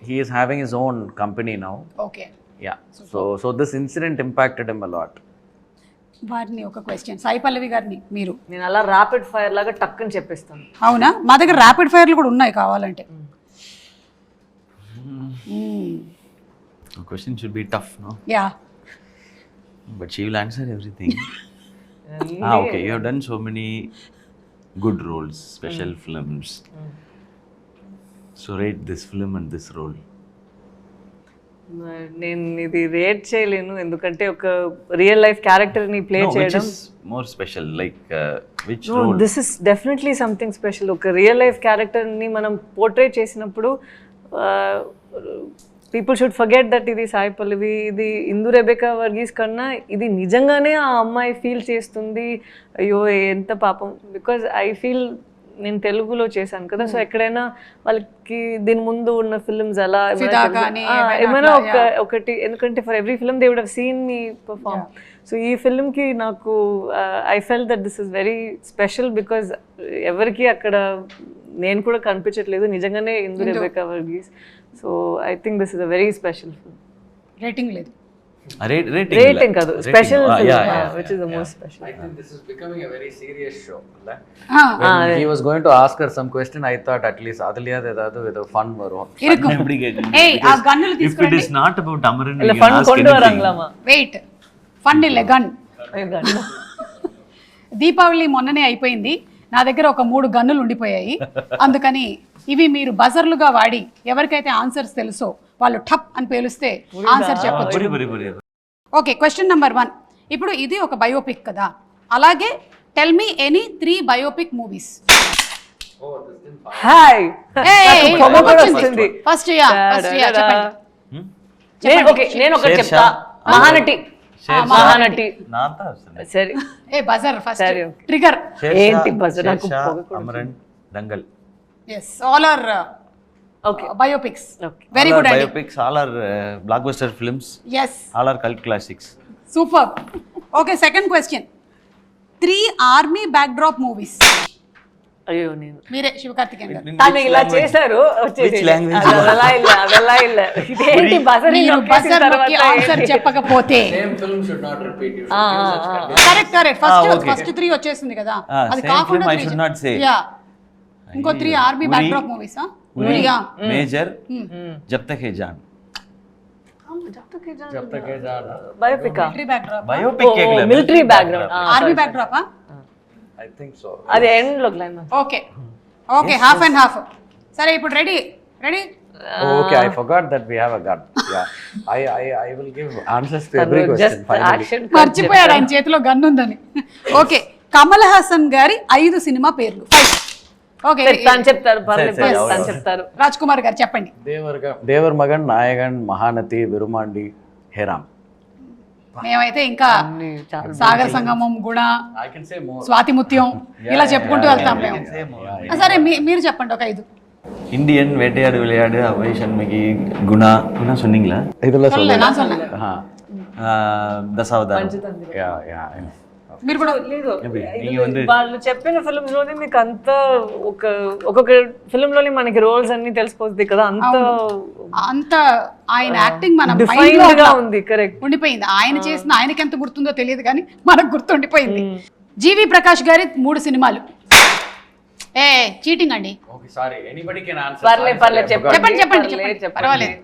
Speaker 3: he is having his own company now.
Speaker 1: Okay.
Speaker 3: Yeah. So this incident impacted him a lot.
Speaker 1: వారిని ఒక question, Sai Pallavi గారిని మీరు.
Speaker 4: నేను అలా rapid fire లాగా టక్కని చెప్పేస్తాను.
Speaker 1: అవునా? మా దగ్గర ర్యాపిడ్ ఫైర్లు కూడా ఉన్నాయి కావాలంటే.
Speaker 2: The question should be tough, no?
Speaker 1: Yeah.
Speaker 2: But she will answer everything. Okay. You have done so many good roles, special films. So rate this film and this role.
Speaker 4: నేను ఇది రేట్ చేయలేను, ఎందుకంటే ఒక real life character ని play చేయడం.
Speaker 2: Which is more special? Like which role?
Speaker 4: This is definitely something special. ఒక real life character ని మనం పోర్ట్రే చేసినప్పుడు పీపుల్ షుడ్ ఫర్గెట్ దట్ ఇది సాయి పల్లవి, ఇది ఇందు రెబెకా వర్గీస్ కన్నా ఇది నిజంగానే ఆ అమ్మాయి ఫీల్ చేస్తుంది, అయ్యో ఎంత పాపం. బికాజ్ ఐ ఫీల్ నేను తెలుగులో చేశాను కదా, సో ఎక్కడైనా వాళ్ళకి దీని ముందు ఉన్న ఫిల్మ్స్ ఎలా ఏమైనా ఒకటి, ఎందుకంటే for every film they would have seen me perform. So ఈ ఫిల్మ్కి నాకు I felt that this is very special because ఎవరికి అక్కడ నేను కూడా కనిపించట్లేదు, నిజంగానే Indu Rebecca Varghese. So I think this is a very special film.
Speaker 1: Rating లేదు,
Speaker 4: రేటింగ్ కాదు, special which is the most special.
Speaker 3: I think this is becoming a very serious show. When he was going to ask her some question, I thought at least adaliyad edadu with a fun varum.
Speaker 1: Hey, aa gannulu
Speaker 2: If it is not about Amaran,
Speaker 4: illa
Speaker 2: you
Speaker 4: fun
Speaker 2: can ask
Speaker 4: kondu
Speaker 2: anything.
Speaker 4: varanglama.
Speaker 1: Wait, fun ille gun. Deepavali మొన్ననే అయిపోయింది, నా దగ్గర ఒక 3 గన్నులు ఉండిపోయాయి. అందుకని ఇవి మీరు బజర్లుగా వాడి ఎవరికైతే ఆన్సర్స్ తెలుసో వాళ్ళు టప్ అని పేలుస్తే ఆన్సర్ చెప్పొచ్చు. Okay, question number 1. ఇప్పుడు ఇది ఒక బయోపిక్ కదా, అలాగే tell me any 3 biopic movies.
Speaker 4: Hi first నేను ఒకటి చెప్తా, మహానటి. సరే
Speaker 1: ఏ బజర్ ఫస్ట్ ట్రిగర్
Speaker 4: ఏంటి buzzer?
Speaker 2: Amaran, Dangal.
Speaker 1: yes, all are biopics. Very good idea.
Speaker 2: Biopics, all are blockbuster films.
Speaker 1: Yes,
Speaker 2: All are cult classics.
Speaker 1: superb. Okay, second question. 3 army backdrop movies.
Speaker 4: అయ్యో నేను
Speaker 1: మీరే శివకార్తికేయన్ గారు.
Speaker 4: తను ఇలా చేశారు,
Speaker 2: Which language?
Speaker 4: అదెలా ఇలా ఇదేంటి బజర్?
Speaker 1: మీరు బజర్ నొక్కి ఆన్సర్ చెప్పకపోతే
Speaker 3: Same film should not repeat. You
Speaker 1: correct first 3 వచ్చేసింది కదా, అది
Speaker 2: same
Speaker 1: కాకుండా
Speaker 2: film I should not say.
Speaker 1: Yeah ఇంకో 3 army backdrop movies.
Speaker 2: Uri, Major, Jab Tak Hai Jaan.
Speaker 3: Jab tak hai jaan.
Speaker 4: Biopic
Speaker 1: military backdrop,
Speaker 2: Biopic ke liye.
Speaker 4: Military background.
Speaker 1: Army backdrop.
Speaker 3: I think so.
Speaker 4: అది end లో line.
Speaker 1: Okay okay, half and half. సరే ఇప్పుడు ready.
Speaker 3: Oh, okay, I forgot that we have a gun. Yeah, I will give answers to every question finally.
Speaker 1: మర్చిపోయాడు ఆయన చేతిలో gun ఉందని. Okay, Kamal Haasan గారి 5 cinema పేర్లు. ఓకే,
Speaker 4: తను చెప్తారు, పర్లేదు తను చెప్తారు.
Speaker 1: రాజ్ కుమార్ గారు చెప్పండి.
Speaker 3: దేవర్ మగన్, నాయగన్, మహానతి, విరుమాండి, హేరామ్.
Speaker 1: మేమైతే ఇంకా సాగర్ సంగమం, గుణ,
Speaker 3: I can say more.
Speaker 1: Swathi Muthyam ఇలా చెప్పుకుంటూ వెళ్తాం మేము. సరే మీరు చెప్పండి ఒక 5.
Speaker 2: Indian, வேட்டையாடு விளையாடு, அவை சண்முகி, குணா சொன்னீங்களா?
Speaker 3: இதெல்லாம்
Speaker 1: நான் சொன்னேன்.
Speaker 2: దశావతారం.
Speaker 1: మీరు కూడా
Speaker 4: లేదు,
Speaker 2: நீங்க வந்து
Speaker 4: వాళ్ళు చెప్పిన ఫిల్మ్స్ లోనే మీకు అంత ఒక్కొక్క ఫిల్మ్ లోనే మనకి రోల్స్ అన్ని తెలిసిపోతుంది కదా,
Speaker 1: అంత ఆయన యాక్టింగ్ మన
Speaker 4: డిఫైన్డ్ గా ఉంది. కరెక్ట్,
Speaker 1: ఉండిపోయింది. ఆయన చేసిన ఆయనకి ఎంత గుర్తుందో తెలియదు కానీ మనకు గుర్తుండిపోయింది. జీవి ప్రకాష్ గారి 3 సినిమాలు. చీటింగ్ అండి.
Speaker 3: Okay, sorry. Anybody can answer.
Speaker 4: పర్లేదు
Speaker 1: చెప్పండి పర్వాలేదు.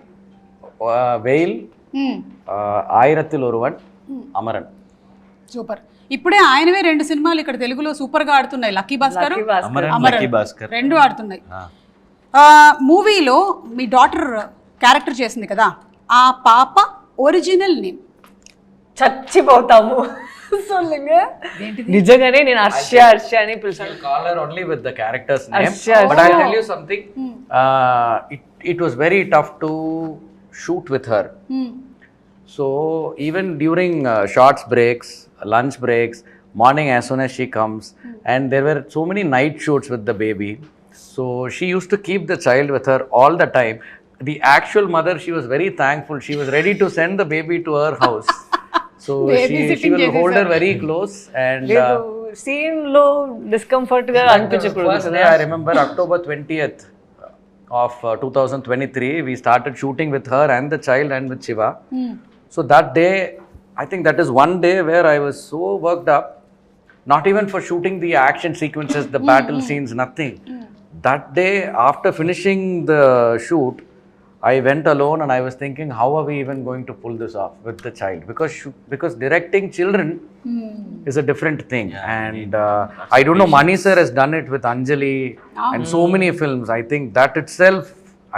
Speaker 3: వెయిల్, ఆయిరత్తిల్ ఒరువన్, అమరన్.
Speaker 1: సూపర్. ఇప్పుడే ఆయనవే 2 సినిమాలు ఇక్కడ తెలుగులో సూపర్ గా ఆడుతున్నాయి. లక్కీ భాస్కర్,
Speaker 2: అమరన్
Speaker 1: 2 ఆడుతున్నాయి. మూవీలో మీ డాటర్ క్యారెక్టర్ చేసింది కదా, ఆ పాప ఒరిజినల్ నేమ్?
Speaker 4: చచ్చిపోతాము. నిజంగానే నేను హర్ష అని పిలిచాను.
Speaker 3: Call her only with the character's name. But I'll tell you something. It was very tough to shoot with her. So even during shorts breaks, lunch breaks, morning as soon as she comes, and there were so many night shoots with the baby. So she used to keep the child with her all the time. The actual mother, she was very thankful. She was ready to send the baby to her house. So she will hold her very close. And
Speaker 4: scene lo discomfort ga anpichakudadu.
Speaker 3: First day I remember October 20th of 2023, we started shooting with her and the child and with Shiva. So that day, I think that is one day where I was so worked up, not even for shooting the action sequences, the battle scenes, nothing. That day, after finishing the shoot, I went alone and I was thinking, how are we even going to pull this off with the child? Because directing children is a different thing. And I don't know, Mani sir has done it with Anjali and so many films. I think that itself,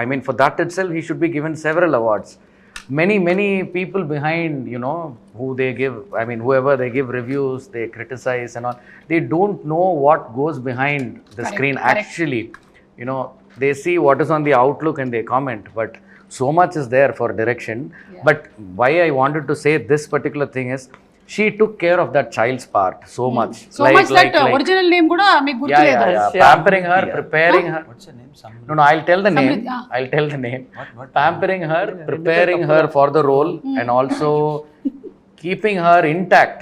Speaker 3: I mean, for that itself, he should be given several awards. Many people behind, you know, who they give, I mean, whoever they give reviews, they criticize and all, they don't know what goes behind the screen actually. You know, they see what is on the outlook and they comment, but so much is there for direction. But why I wanted to say this particular thing is, she took care of that child's part so much.
Speaker 1: So much that original name kuda meeku gurtu
Speaker 3: Yeah.
Speaker 1: ledha.
Speaker 3: Pampering her, preparing her.
Speaker 2: What's her name?
Speaker 3: No, I'll tell the name. I'll tell the name. Pampering her, preparing her for the role, and also keeping her intact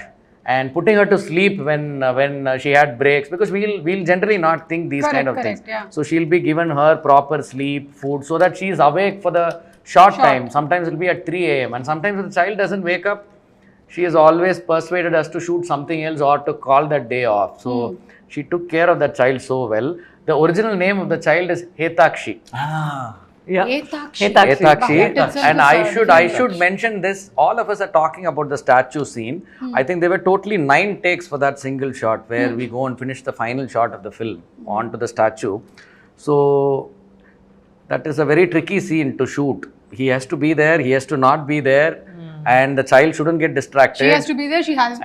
Speaker 3: and putting her to sleep when she had breaks, because we'll generally not think these kind of things.
Speaker 1: Yeah.
Speaker 3: So she'll be given her proper sleep, food, so that she's awake for the short time. Sometimes it'll be at 3 a.m. and sometimes if the child doesn't wake up, she has always persuaded us to shoot something else or to call that day off. So she took care of that child so well. The original name of the child is Hetakshi.
Speaker 4: Yeah.
Speaker 1: Hetakshi.
Speaker 3: Hetakshi.
Speaker 1: Wow.
Speaker 3: And I should mention this. All of us are talking about the statue scene. I think there were totally 9 takes for that single shot where we go and finish the final shot of the film onto the statue. So that is a very tricky scene to shoot. He has to be there, he has to not be there, and the child shouldn't get distracted.
Speaker 1: She has to be there. She
Speaker 3: child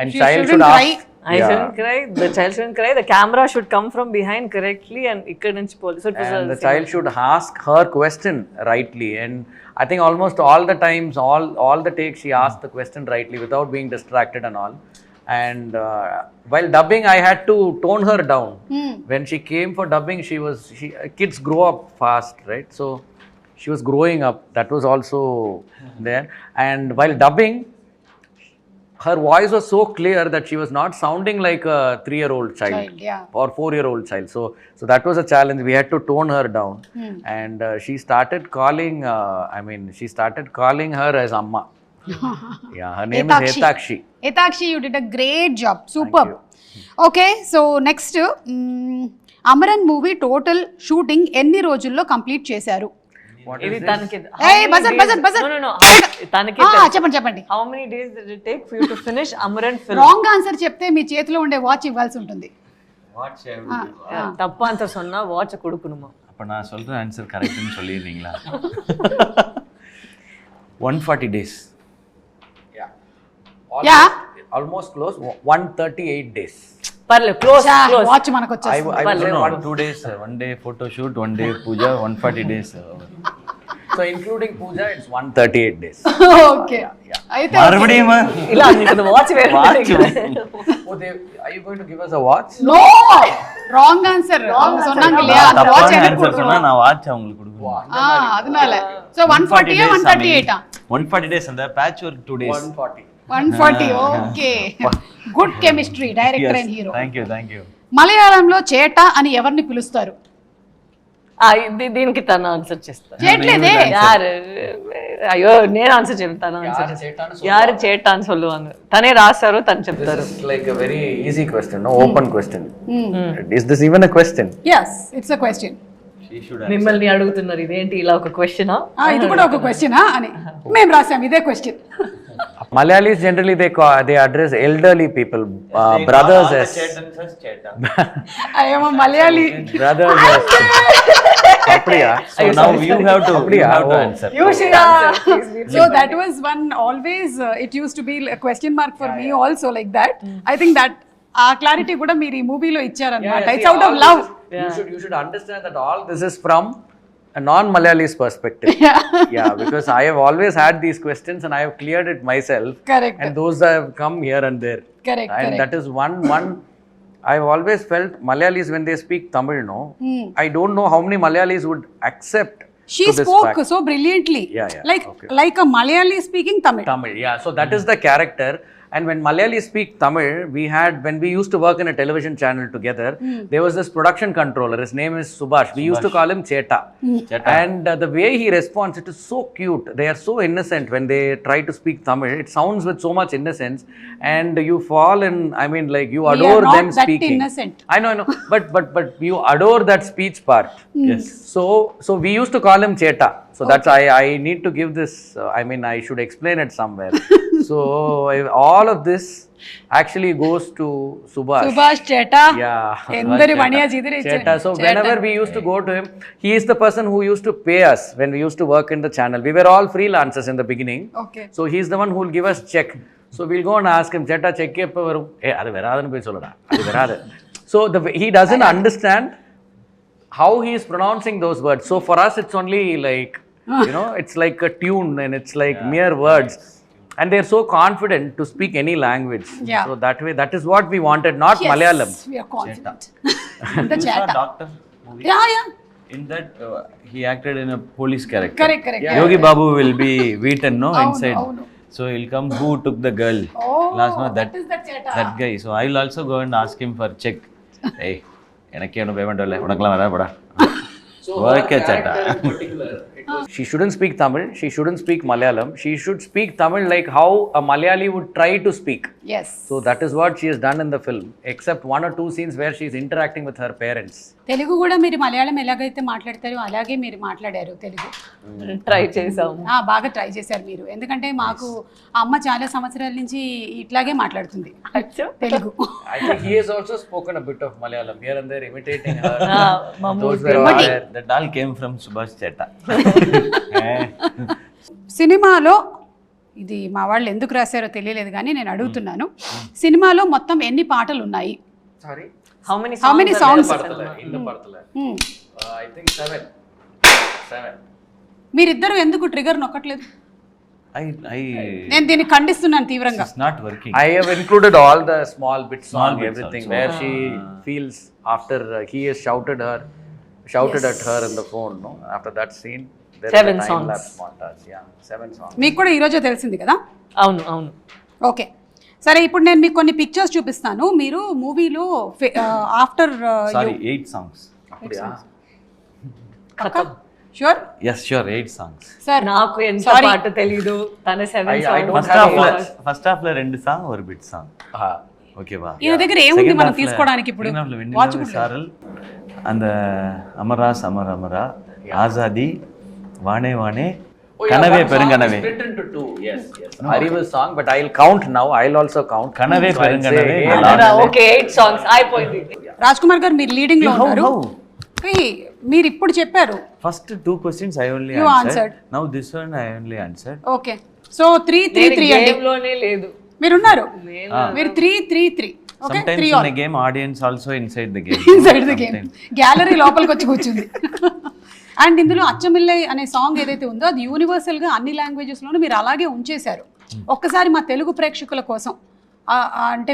Speaker 1: shouldn't cry.
Speaker 4: I shouldn't cry. The child shouldn't cry. The camera should come from behind correctly, and ikkad nunchi poli. So it was
Speaker 3: And the child should ask her question rightly. And I think almost all the times, all the takes, she asked the question rightly without being distracted and all. And while dubbing, I had to tone her down. When she came for dubbing, kids grow up fast, right? So she was growing up. That was also there. And while dubbing, her voice was so clear that she was not sounding like a 3-year-old child or 4-year-old child. So that was a challenge. We had to tone her down. And she started calling her as Amma. Yeah, her name is Hetakshi.
Speaker 1: Hetakshi, you did a great job. Superb. Okay, so next, Amaran movie total shooting ఎన్ని రోజుల్లో complete చేశారు?
Speaker 4: ఇది తనకి no తనకి
Speaker 1: చెప్పండి.
Speaker 4: how many days did it take for you to finish Amaran film?
Speaker 1: Wrong answer చెప్తే మీ చేతిలో ఉండే వాచ్ ఇవ్వాల్సి ఉంటుంది.
Speaker 4: தப்பு ஆன்சர் சொன்னா வாட்ச் கொடுக்கணுமா?
Speaker 2: அப்ப நான் சொல்ற ஆன்சர் கரெக்ட்னு சொல்லிடுறீங்களா? 140 days.
Speaker 1: Yeah.
Speaker 3: Almost close. 138 days.
Speaker 4: పర్లేదు క్లోజ్
Speaker 1: వాచ్ మనకు వచ్చేస్తుంది.
Speaker 3: I was
Speaker 2: No, 2 days, 1 day photo shoot, 1 day puja, 140 days.
Speaker 3: So including puja, it's 138 days.
Speaker 1: Okay. అయితే
Speaker 2: மறுபடியும்
Speaker 4: ఇలా నీకు వాచ్ వేరే
Speaker 3: Are you going to give us a watch?
Speaker 1: No wrong answer. அவங்க சொன்னாங்க இல்லையா அந்த வாட்ச் எனக்கு
Speaker 2: ஆன்சர் சொன்னா நான் வாட்ச் அவங்களுக்கு கொடுக்கணும்.
Speaker 1: அதனால so 140 138
Speaker 2: 140 days and the patch work 2 days.
Speaker 1: 140 okay. Good chemistry director and hero.
Speaker 2: Thank you.
Speaker 1: మలయాళంలో చేట అని ఎవరిని పిలుస్తారు?
Speaker 4: దీనికి తన ఆన్సర్ చేస్తాను.
Speaker 1: చేయట్లేదే
Speaker 4: అయ్యో నేను ఆన్సర్ చెప్తాను. యారు చేటాను சொல்லுவாங்க. తనే రాస్తారు, తను చెప్తారు.
Speaker 3: This is like a very easy question, no open question. Is this even a question?
Speaker 1: yes it's a question.
Speaker 4: మిమ్మల్ని అడుగుతున్నారు ఇదేంటి ఇలా ఒక క్వశ్చనా?
Speaker 1: ఇది కూడా ఒక క్వశ్చనా అని మేము రాసాం ఇదే question.
Speaker 3: Malayalis generally they address elderly people, brothers as
Speaker 1: I am a Malayali.
Speaker 3: brothers as Appriya.
Speaker 2: So now you have to answer.
Speaker 1: You should answer. So that was one always it used to be a question mark for me also like that. I think that clarity kuda meer ee movie lo ichcharanamata. It's out of love.
Speaker 3: You should understand that all this is from a non-Malayalis perspective. Yeah, because I have always had these questions and I have cleared it myself.
Speaker 1: Correct.
Speaker 3: And those have come here and there.
Speaker 1: Correct.
Speaker 3: And that is one I've always felt Malayalis when they speak Tamil, I don't know how many Malayalis would accept.
Speaker 1: She spoke so brilliantly.
Speaker 3: Yeah.
Speaker 1: Like a Malayali speaking Tamil.
Speaker 3: Yeah. So that is the character. And when Malayalis speak Tamil, when we used to work in a television channel together, there was this production controller. His name is Subhash. We used to call him Cheta. And the way he responds, it is so cute. They are so innocent when they try to speak Tamil. It sounds with so much innocence. And you fall in, you adore them speaking.
Speaker 1: We are not that innocent.
Speaker 3: I know. But you adore that speech part.
Speaker 2: Yes.
Speaker 3: So we used to call him Cheta. So that's I need to give this, I should explain it somewhere. So all of this actually goes to Subhash
Speaker 1: Cheta.
Speaker 3: Yeah.
Speaker 1: Endari maniya jidire
Speaker 3: Cheta. So whenever we used to go to him, he is the person who used to pay us when we used to work in the channel. We were all freelancers in the beginning.
Speaker 1: Okay.
Speaker 3: So he's the one who will give us check. So we'll go and ask him, Cheta, check eppa varum? Adu veradanu poi sollada. Adu veradu. So he doesn't understand how he is pronouncing those words. So for us, it's only like, it's like a tune and it's like mere words. and they're so confident to speak any language.
Speaker 1: Yeah.
Speaker 3: So that way, that is what we wanted, not
Speaker 1: Yes,
Speaker 3: Malayalam.
Speaker 1: we are confident. The
Speaker 2: You saw
Speaker 1: Cheta.
Speaker 2: Doctor movie?
Speaker 1: Yeah.
Speaker 2: In that, he acted in a police character.
Speaker 1: Correct.
Speaker 2: Yogi Babu will be beaten, no,
Speaker 1: Avunu,
Speaker 2: inside.
Speaker 1: avunu.
Speaker 2: So he'll come, who took the girl?
Speaker 1: Oh,
Speaker 2: Last month,
Speaker 1: that is that Cheta.
Speaker 2: that guy. So I'll also go and ask him for check. Hey, எனக்கு என்ன payment இல்ல, உனக்கெல்லாம் வராது போடா. Okay, Cheta.
Speaker 3: She shouldn't speak Tamil, she shouldn't speak Malayalam, she should speak Tamil like how a Malayali would try to speak.
Speaker 1: Yes.
Speaker 3: So that is what she has done in the film, except 1 or 2 scenes where she is interacting with her parents.
Speaker 1: Telugu కూడా మీరు మలయాళం ఎలాగైతే మాట్లాడతారో అలాగే మీరు మాట్లాడారు Telugu.
Speaker 4: Try చేసాము.
Speaker 1: బాగా try చేశారు మీరు, ఎందుకంటే మాకు అమ్మ చాలా సంవత్సరాల నుంచి ఇట్లాగే మాట్లాడుతుంది Telugu.
Speaker 3: I think he has also spoken a bit of Malayalam here and there, imitating her.
Speaker 4: Those
Speaker 3: were all there.
Speaker 2: That all came from Subhash Cheta.
Speaker 1: సినిమాలో ఇది మా వాళ్ళు ఎందుకు రాశారో తెలియలేదు కానీ నేను అడుగుతున్నాను, సినిమాలో మొత్తం ఎన్ని పాటలు ఉన్నాయి?
Speaker 3: Sorry?
Speaker 4: How many
Speaker 1: songs?
Speaker 3: In the Parthala. I think 7.
Speaker 1: మీరిద్దరు ఎందుకు ట్రిగర్ నొక్కట్లేదు? నేను దీన్ని ఖండిస్తున్నాను తీవ్రంగా.
Speaker 2: It's not working.
Speaker 3: I have included all the small bit
Speaker 2: Small
Speaker 3: song,
Speaker 2: bits
Speaker 3: everything,
Speaker 2: also.
Speaker 3: where she feels after he has shouted at her in the phone, no? After that scene, there
Speaker 4: 7
Speaker 3: is a
Speaker 4: songs.
Speaker 3: time-lapse montage. Yeah, 7 songs.
Speaker 1: మీకు కూడా ఈరోజే తెలిసింది కదా?
Speaker 4: అవును.
Speaker 1: Okay, సరే ఇప్పుడు నేను మీకు కొన్ని పిక్చర్స్ చూపిస్తాను. మీరు మూవీలో after
Speaker 2: Sorry, 8 songs.
Speaker 1: Sure?
Speaker 2: Yes, sure, 8 songs.
Speaker 1: Sir
Speaker 4: నాకు ఎంత పాట తెలీదు, తన 7
Speaker 3: I
Speaker 4: songs.
Speaker 3: don't
Speaker 2: First half లో 2 song, ఒక bit song. Okay బా.
Speaker 1: ఈయన దగ్గర ఏముంది మనం తీసుకోవడానికి ఇప్పుడు?
Speaker 2: వాచ్ సారల్ அந்த అమరాస్ అమరమరా ఆజాది వానే వానే కనవే పెరుంగనవే.
Speaker 3: Split into 2. Yes. Ariva's song, but I'll count now. I'll also count.
Speaker 2: కనవే పెరుంగనవే.
Speaker 4: ఓకే 8 songs అయిపోయింది.
Speaker 1: రాజ్ కుమార్ గారు మీరు లీడింగ్ లో ఉన్నారు. మీరు ఇప్పుడు చెప్పారు.
Speaker 2: First 2 questions I only
Speaker 1: You
Speaker 2: answered.
Speaker 1: answered.
Speaker 2: Now this one I only answered.
Speaker 1: Okay, so 3-3-3 అండి.
Speaker 4: గేమ్ లోనే లేదు.
Speaker 1: మీరున్నారు, మీరు 3-3-3. Okay,
Speaker 2: Sometimes
Speaker 1: 3
Speaker 2: in a game audience also inside the game.
Speaker 1: Inside the game, gallery లోపలికి వచ్చి కూర్చుంది. అండ్ ఇందులో అచ్చమిల్లై అనే సాంగ్ ఏదైతే ఉందో అది యూనివర్సల్ గా అన్ని లాంగ్వేజెస్ లోనూ మీరు అలాగే ఉంచేశారు. ఒక్కసారి మా తెలుగు ప్రేక్షకుల కోసం అంటే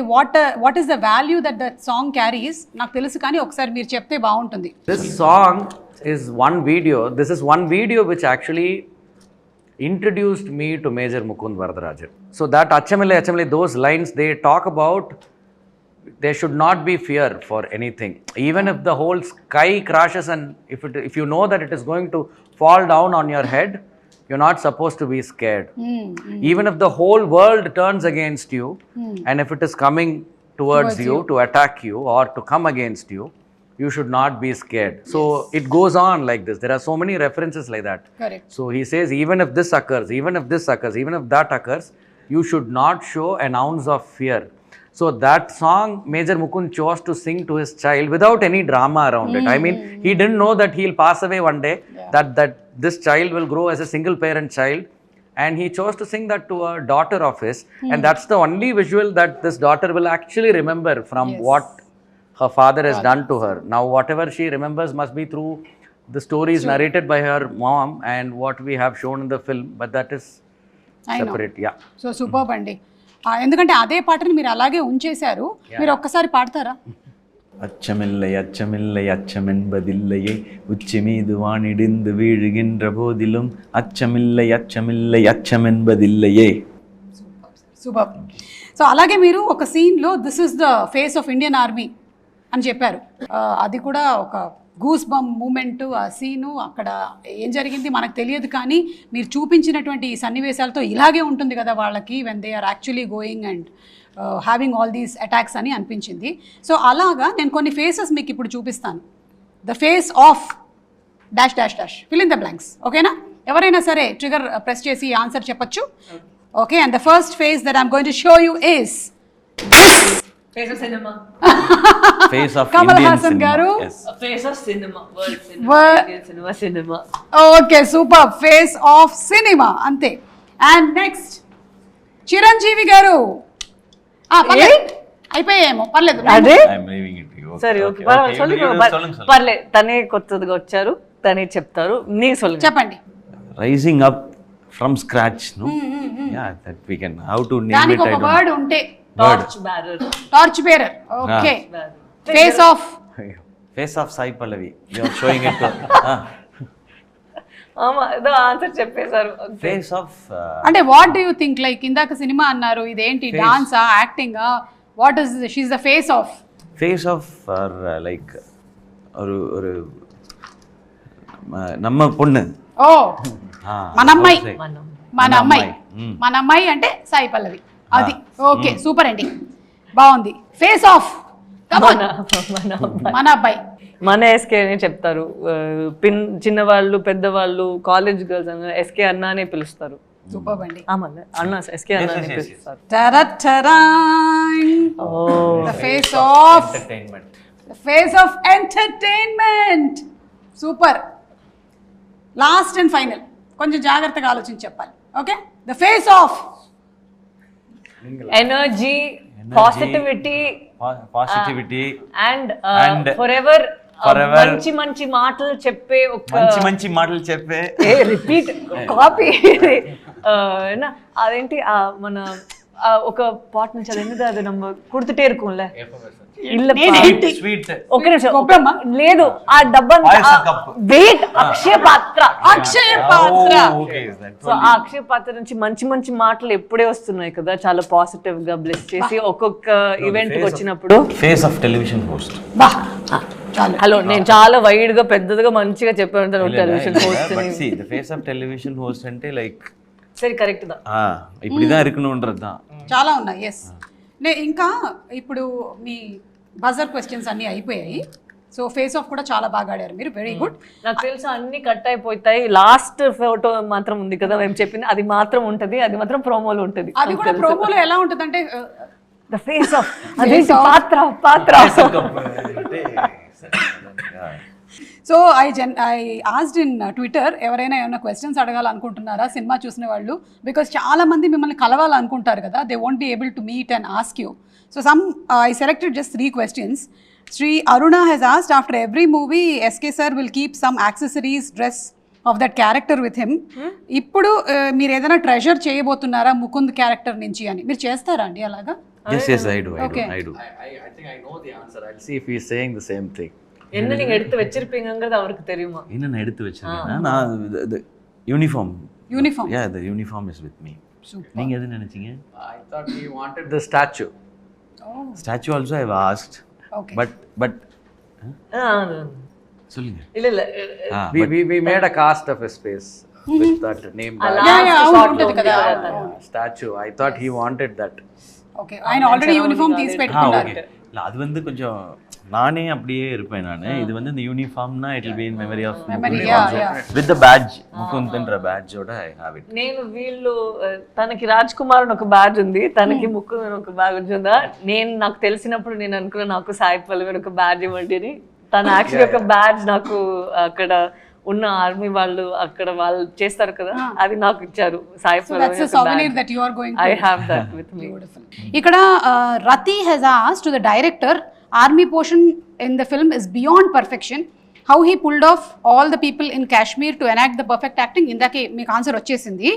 Speaker 1: what is the value that song carries నాకు తెలుసు, కానీ ఒకసారి మీరు చెప్తే బాగుంటుంది.
Speaker 3: This song is one video. This is one video which actually introduced me to Major Mukund Varadarajan. So that Achamile, those lines, they talk about there should not be fear for anything. Even if the whole sky crashes and if you know that it is going to fall down on your head, you're not supposed to be scared. Even if the whole world turns against you, and if it is coming towards you to attack you or to come against you, you should not be scared. So it goes on like this. There are so many references like that.
Speaker 1: Correct.
Speaker 3: So he says, even if this occurs, even if this occurs, even if that occurs, you should not show an ounce of fear. So that song Major Mukund chose to sing to his child without any drama around it. I mean, he didn't know that he'll pass away one day, that this child will grow as a single parent child, and he chose to sing that to a daughter of his, and that's the only visual that this daughter will actually remember from what her father has done to her. Now whatever she remembers must be through the stories narrated by her mom and what we have shown in the film, but that is separate. Yeah.
Speaker 1: So superb అండి, ఎందుకంటే అదే పాటని మీరు అలాగే ఉంచేశారు. మీరు ఒక్కసారి పాడతారా?
Speaker 2: அச்சமில்லை அச்சமில்லை அச்சமென்பதில்லையே உச்சி மீது வானிடிந்து வீழுகின்ற போதிலும் அச்சமில்லை அச்சமில்லை அச்சமென்பதில்லையே.
Speaker 1: సూపర్. సో అలాగే మీరు ఒక సీన్లో this is the face of Indian army అని చెప్పారు. అది కూడా ఒక గూస్ బంప్ మూమెంట్. ఆ సీను అక్కడ ఏం జరిగింది మనకు తెలియదు, కానీ మీరు చూపించినటువంటి ఈ సన్నివేశాలతో ఇలాగే ఉంటుంది కదా వాళ్ళకి when they are actually going and having all these attacks అని అనిపించింది. సో అలాగా నేను కొన్ని ఫేసెస్ మీకు ఇప్పుడు చూపిస్తాను. The face of dash dash dash fill in the blanks. ఓకేనా? ఎవరైనా సరే ట్రిగర్ ప్రెస్ చేసి ఆన్సర్ చెప్పచ్చు. Okay, and the first face that I'm going to show you is
Speaker 4: Face of cinema.
Speaker 2: Face of
Speaker 1: Kamal
Speaker 2: Indian
Speaker 1: Hassan
Speaker 2: cinema.
Speaker 1: garu.
Speaker 2: Yes.
Speaker 4: Face of cinema. World cinema. Cinema.
Speaker 1: Okay, super. Face of cinema అంతే. And next Chiranjeevi గారు. అయిపోయాయేమో, పర్లేదు.
Speaker 4: అదే
Speaker 2: I'm leaving it to you.
Speaker 4: సరే okay, పర్లేదు. తనే కొత్తగా వచ్చారు, తనే చెప్తారు. నీ సొల్లు
Speaker 1: చెప్పండి.
Speaker 2: Rising up from scratch, no? Yeah, that we can. How to name
Speaker 1: దానికి
Speaker 2: it? I
Speaker 1: ఒక
Speaker 2: don't.
Speaker 1: వర్డ్ ఉంటే
Speaker 4: torch bearer.
Speaker 1: Torch bearer. Okay. Face of.
Speaker 2: Face of Sai Pallavi. You are showing it to.
Speaker 4: ఏదో answer చెప్పేశారు.
Speaker 2: Face of.
Speaker 1: అంటే what do you think, like ఇందాక సినిమా అన్నారు, ఇదేంటి డాన్సా యాక్టింగా, what is she is the face of?
Speaker 2: Face of or like ஒரு நம்ம பொண்ணு.
Speaker 1: ఓ మన అమ్మాయి. మన అమ్మాయి అంటే సాయి పల్లవి. అది ఓకే, సూపర్ అండి, బాగుంది. ఫేస్ ఆఫ్ మన అబ్బాయి.
Speaker 4: మన ఎస్కే అని చెప్తారు. చిన్నవాళ్ళు పెద్దవాళ్ళు కాలేజ్ గర్ల్స్ అన్న ఎస్కే అన్న అనే పిలుస్తారు.
Speaker 1: సూపర్ అండి.
Speaker 4: అన్న ఎస్కే అన్న అని పిలుస్తారు.
Speaker 1: Face of entertainment. Face of entertainment. Super. Last and final, కొంచెం జాగ్రత్తగా ఆలోచించి చెప్పాలి. Okay, the face of
Speaker 4: energy, positivity and forever మంచి మంచి మాటలు చెప్పే ఒక
Speaker 2: మంచి మాటలు చెప్పే
Speaker 4: రిపీట్ కాపీ. అదేంటి మన ఒక పాట నుంచి అదేంటి, అది నమ్మ కుడుతుటే இருக்கும்ல ఒక నిమిషం లేదు, ఆ డబ్బా వెయిట్ అక్షయ పాత్ర. సో ఆ అక్షయ పాత్ర నుంచి మంచి మంచి మాటలు ఎప్పుడే వస్తున్నాయి కదా, చాలా పాజిటివ్ గా బ్లెస్ చేసి ఒక్కొక్క ఈవెంట్ కి వచ్చినప్పుడు.
Speaker 2: Face of television host.
Speaker 4: Hello, నేను చాలా వైడ్ గా పెద్దదిగా మంచిగా చెప్పాను television host.
Speaker 2: The face of television host అంటే లైక్
Speaker 4: సరే కరెక్ట్ దా
Speaker 2: இப்படிதான் இருக்கணும்ன்றதா
Speaker 1: చాలా ఉన్నాయి. ఎస్, ఇంకా ఇప్పుడు మీ బజర్ క్వశ్చన్స్ అన్నీ అయిపోయాయి. సో ఫేస్ ఆఫ్ కూడా చాలా బాగా ఆడారు మీరు, వెరీ గుడ్.
Speaker 4: నాకు తెలుసు అన్ని కట్ అయిపోతాయి, లాస్ట్ ఫోటో మాత్రం ఉంది కదా మేము చెప్పింది, అది మాత్రం ఉంటది, అది మాత్రం ప్రోమోలో ఉంటది.
Speaker 1: అది కూడా ప్రోమోలో ఎలా ఉంటుంది అంటే
Speaker 4: ద ఫేస్ ఆఫ్ అదే పాత్ర.
Speaker 1: So I asked in Twitter, ఎవరైనా ఏమైనా క్వశ్చన్స్ అడగాలనుకుంటున్నారా సినిమా చూసిన వాళ్ళు, బికాస్ చాలా మంది మిమ్మల్ని కలవాలనుకుంటారు కదా, they won't be able to meet and ask you. So I selected just 3 questions. Sri Aruna has asked, after every movie SK sir will keep some accessories, dress of that character with him. ఇప్పుడు మీరు ఏదైనా treasure చేయబోతున్నారా Mukund character నుంచి అని, మీరు చేస్తారా అండి అలాగా?
Speaker 2: Yes, I do.
Speaker 3: I think I know the answer. I'll see if he's saying the same thing.
Speaker 4: என்ன நீங்க எடுத்து வச்சிருப்பீங்கங்கிறது அவருக்கு தெரியுமா?
Speaker 2: என்ன நான் எடுத்து வச்சிருக்கேன், நான் the uniform. Yeah, the uniform is with me. நீங்க எது நினைச்சீங்க?
Speaker 3: I thought he wanted the statue.
Speaker 2: Statue also I've asked.
Speaker 1: Okay.
Speaker 2: But சொல்லுங்க.
Speaker 4: இல்ல
Speaker 3: We made a cast of his face with that name. Statue. I thought he wanted that.
Speaker 1: Okay, ఆయన already uniform తీసి పెట్టుకున్నారు.
Speaker 2: இல்ல அது வந்து கொஞ்சம் நானே அப்படியே இருப்பேன் நான். இது வந்து இந்த யூனிஃபார்ம்னா it will be in memory of with the badge, Mukund badge ఓడ ఐ హావ్ ఇట్.
Speaker 4: నేను వీళ్ళు తనకి రాజ్ కుమార్ అని ఒక బ్యాడ్జ్ ఉంది, తనకి ముకుంద్ అని ఒక బ్యాడ్జ్ ఉందా. నేను నాకు తెలిసినప్పుడు నేను అనుకున్నా నాకు సాయి పల్లవి ఒక బ్యాడ్జ్ ఇవ్వండి అని. తన యాక్చువల్లీ ఒక బ్యాడ్జ్ నాకు అక్కడ ఉన్న ఆర్మీ వాళ్ళు అక్కడ వాళ్ళు చేస్తారు కదా, అది నాకు ఇచ్చారు Sai Pallavi. I have that with me.
Speaker 1: ఇక్కడ రతి he's asked to the director, army portion in the film is beyond perfection, how he pulled off all the people in Kashmir to enact the perfect acting. indake meek answer vachesindi.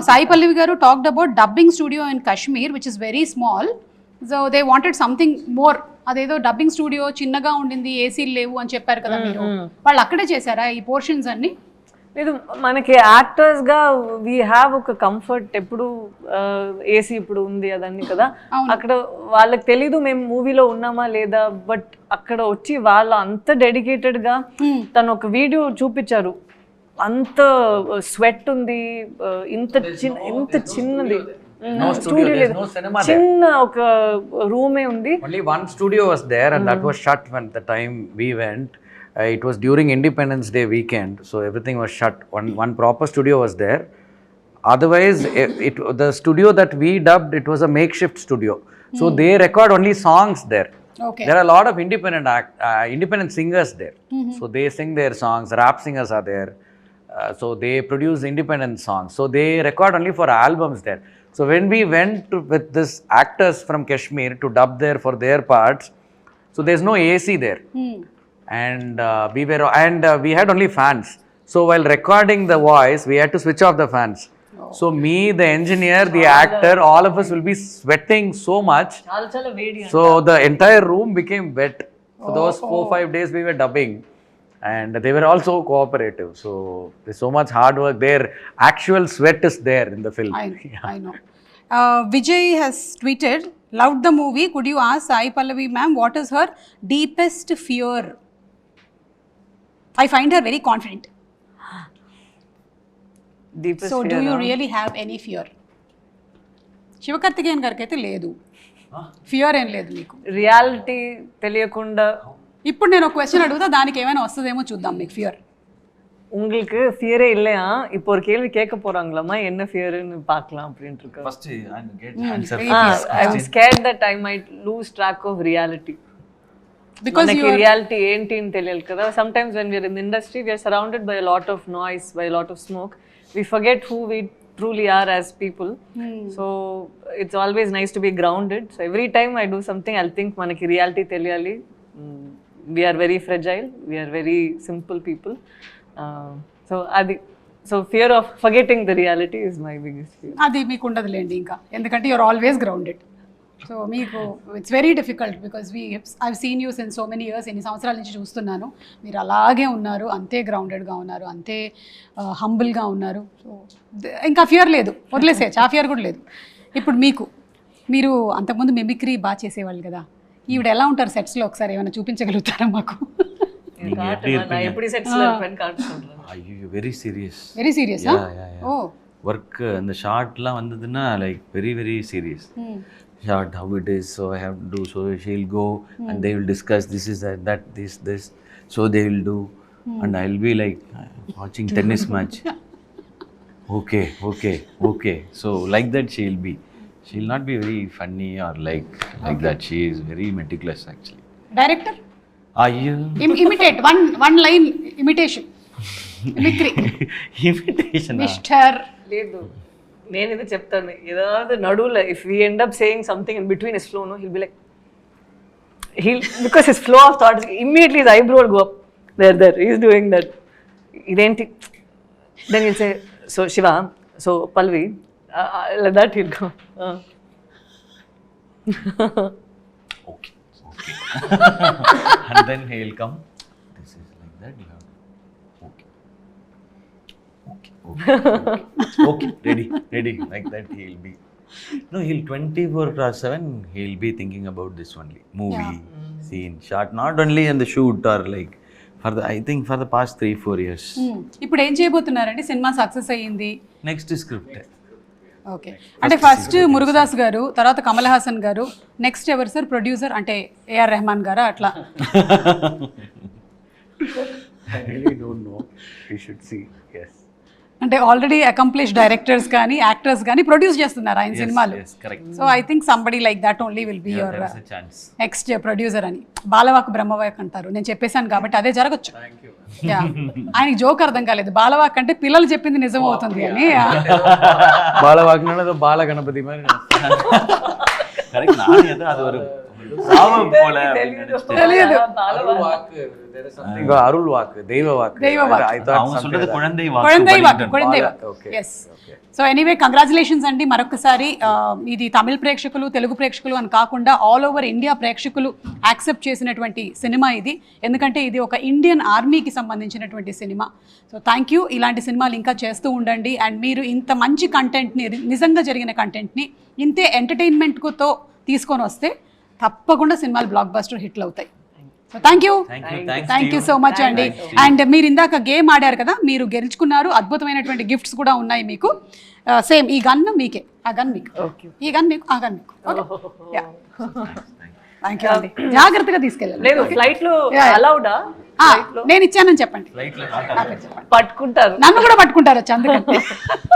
Speaker 1: Sai Pallavi garu talked about dubbing studio in Kashmir which is very small, so they wanted something more. adedo dubbing studio chinnaga undindi, AC levu ani chepparu kada మీరు, వాళ్ళు అక్కడే చేశారా ఈ portions అన్ని?
Speaker 4: లేదు, మనకి actors గా we have ఒక కంఫర్ట్, ఎప్పుడు ఏసీ ఇప్పుడు ఉంది అదన్నీ కదా, అక్కడ వాళ్ళకి తెలీదు మేము మూవీలో ఉన్నామా లేదా, బట్ అక్కడ వచ్చి వాళ్ళు అంత డెడికేటెడ్ గా తను ఒక వీడియో చూపించారు, అంత స్వెట్ ఉంది, ఇంత చిన్నది స్టూడియో లేదు, చిన్న ఒక రూమే ఉంది.
Speaker 3: Only one studio was there and that was shut when the time we went. It was during Independence Day weekend, so everything was shut. One proper studio was there. Otherwise, the studio that we dubbed, it was a makeshift studio. So they record only songs there.
Speaker 1: Okay.
Speaker 3: There are a lot of independent singers there. So they sing their songs. Rap singers are there. So they produce independent songs. So they record only for albums there. So when we went with this actors from Kashmir to dub there for their parts, so there's no AC there. And we had only fans. So while recording the voice, we had to switch off the fans. So me, the engineer, the actor, all of us will be sweating so much.
Speaker 4: చాలా వేడి.
Speaker 3: So the entire room became wet. For those 4-5 days we were dubbing, and they were also cooperative. So there's so much hard work. Their actual sweat is there in the film.
Speaker 1: I know. Vijay has tweeted, loved the movie. Could you ask Sai Pallavi ma'am what is her deepest fear? I find her very confident.
Speaker 4: Deepest
Speaker 1: So
Speaker 4: fear,
Speaker 1: do you
Speaker 4: huh?
Speaker 1: really have any fear? Sivakarthikeyan గారికి అయితే లేదు, fear ఏం లేదు మీకు.
Speaker 4: Reality తెలియకుండా
Speaker 1: ఇప్పుడు నేను ఒక క్వశ్చన్ అడుగుతా, దానికి ఏమైనా వస్తుందేమో చూద్దాం. మీకు ఫియర్
Speaker 4: உங்களுக்கு ஃபியரே இல்லையா? இப்போ ஒரு கேள்வி கேட்க போறாங்களாமா, என்ன ஃபியர்னு பார்க்கலாம் அப்படின்ட்டு இருக்கு.
Speaker 2: First, I get answer.
Speaker 4: I'm scared that I might lose track of reality.
Speaker 1: Because
Speaker 4: మనకి రియాలిటీ ఏంటి అని తెలియాలి కదా. Sometimes when we are in the industry, we are surrounded by a lot of noise, by a lot of smoke. We forget who we truly are as people. So it's always nice to be grounded. So every time I do something, I'll think మనకి reality తెలియాలి. We are very fragile. We are very simple people. So fear of forgetting the reality is my biggest fear.
Speaker 1: అది మీకు ఉండదులేండి ఇంకా, ఎందుకంటే you're always grounded. So మీకు it's very difficult because I've seen you since so many years. ఎన్ని సంవత్సరాల నుంచి చూస్తున్నాను, మీరు అలాగే ఉన్నారు, అంతే గ్రౌండెడ్గా ఉన్నారు, అంతే హంబుల్గా ఉన్నారు. సో ఇంకా ఫియర్ లేదు, వదిలేసేయచ్చు, ఆ ఫియర్ కూడా లేదు. ఇప్పుడు మీరు అంతకుముందు మిమిక్రీ బాగా చేసేవాళ్ళు కదా, ఈవిడ ఎలా ఉంటారు సెట్స్లో ఒకసారి ఏమైనా చూపించగలుగుతారా మాకు?
Speaker 4: எப்படி செட்ஸ்ல இருப்பேன் காட்டுறேன்.
Speaker 2: ஐயோ, very serious.
Speaker 1: Very serious? Oh,
Speaker 2: work அந்த ஷார்ட்லாம் வந்ததுன்னா like very very serious. Short how it is, so I have to do, so she'll go and they will discuss this is that this, so they will do, and I'll be like watching tennis match. Okay, so like that she'll not be very funny or like that. She is very meticulous actually.
Speaker 1: Director
Speaker 2: Ayyo.
Speaker 1: Imitate one line imitation. Mimicry.
Speaker 2: Imitation.
Speaker 1: Mister.
Speaker 4: లేదు, నేను ఇది చెప్తాను. ఏதாவது నడువులో if we end up saying something in between his flow, no, he'll be like, because his flow of thoughts, immediately his eyebrow will go up. There, he's doing that. ఇదేంటి, then he'll say, so Shiva, so Pallavi, like that he'll go.
Speaker 2: Okay. And then he'll come. This is like that. You have okay. Ready. Like that he'll be. No, he'll 24/7. He'll be thinking about this only. Movie, scene, shot. Not only in the shoot or like I think for the past 3-4 years.
Speaker 1: ఇప్పుడు ఏం చేయబోతున్నారండి? Cinema success అయ్యింది,
Speaker 2: Next script.
Speaker 1: Okay. అంటే first Murugadoss గారు, తర్వాత కమల్ హాసన్ గారు, next ఎవరు sir producer? అంటే AR Rahman గారా అట్లా?
Speaker 3: I really don't know. We should see. Yes.
Speaker 1: అంటే ఆల్రెడీ అకంప్లిష్ డైరెక్టర్స్ కానీ యాక్టర్స్ కానీ ప్రొడ్యూస్ చేస్తున్నారు ఆయన సినిమాలు.
Speaker 2: Yes, correct.
Speaker 1: So I think somebody like that only will be your
Speaker 2: There is a chance.
Speaker 1: Next producer అని. బాలవాక్ బ్రహ్మవాక్ అంటారు, నేను చెప్పేశాను కాబట్టి అదే జరగచ్చు. ఆయనకి జోక్ అర్థం కాలేదు. బాలవాక్ అంటే పిల్లలు చెప్పింది నిజం అవుతుంది అని.
Speaker 3: பாலவாக்குனது பால கணபதி மாதிரி.
Speaker 2: Correct. நான் ஏதோ அது ஒரு சாபம் போல
Speaker 1: తెలియదు.
Speaker 3: அருள் வாக்கு, தெய்வ வாக்கு.
Speaker 2: அவங்க சொல்றது குழந்தை
Speaker 1: walk. Yes. So anyway congratulations అండి మరొకసారి. ఇది తమిళ ప్రేక్షకులు, తెలుగు ప్రేక్షకులు అని కాకుండా ఆల్ ఓవర్ ఇండియా ప్రేక్షకులు యాక్సెప్ట్ చేసినటువంటి సినిమా ఇది. ఎందుకంటే ఇది ఒక ఇండియన్ ఆర్మీకి సంబంధించినటువంటి సినిమా. So thank you. ఇలాంటి సినిమాలు ఇంకా చేస్తూ ఉండండి. అండ్ మీరు ఇంత మంచి కంటెంట్ని, నిజంగా జరిగిన కంటెంట్ని ఇంతే ఎంటర్టైన్మెంట్తో తీసుకొని వస్తే తప్పకుండా సినిమాలు బ్లాక్ బస్టర్ హిట్లు అవుతాయి. So thank you so much అండి. అండ్ మీరు ఇందాక గేమ్ ఆడారు కదా, మీరు గెలుచుకున్నారు. అద్భుతమైనటువంటి గిఫ్ట్స్ కూడా ఉన్నాయి మీకు. సేమ్ ఈ గన్ మీకే, ఆ గన్ మీకు, ఈ గన్ మీకు, ఆ గన్ మీకు. థ్యాంక్ యూ అండి. జాగ్రత్తగా తీసుకెళ్ళాలి.
Speaker 4: లేదు, ఫ్లైట్ లో అలౌడా?
Speaker 1: నేను ఇచ్చానని చెప్పండి.
Speaker 4: పట్టుకుంటారు,
Speaker 1: నన్ను కూడా పట్టుకుంటారు అందుకని.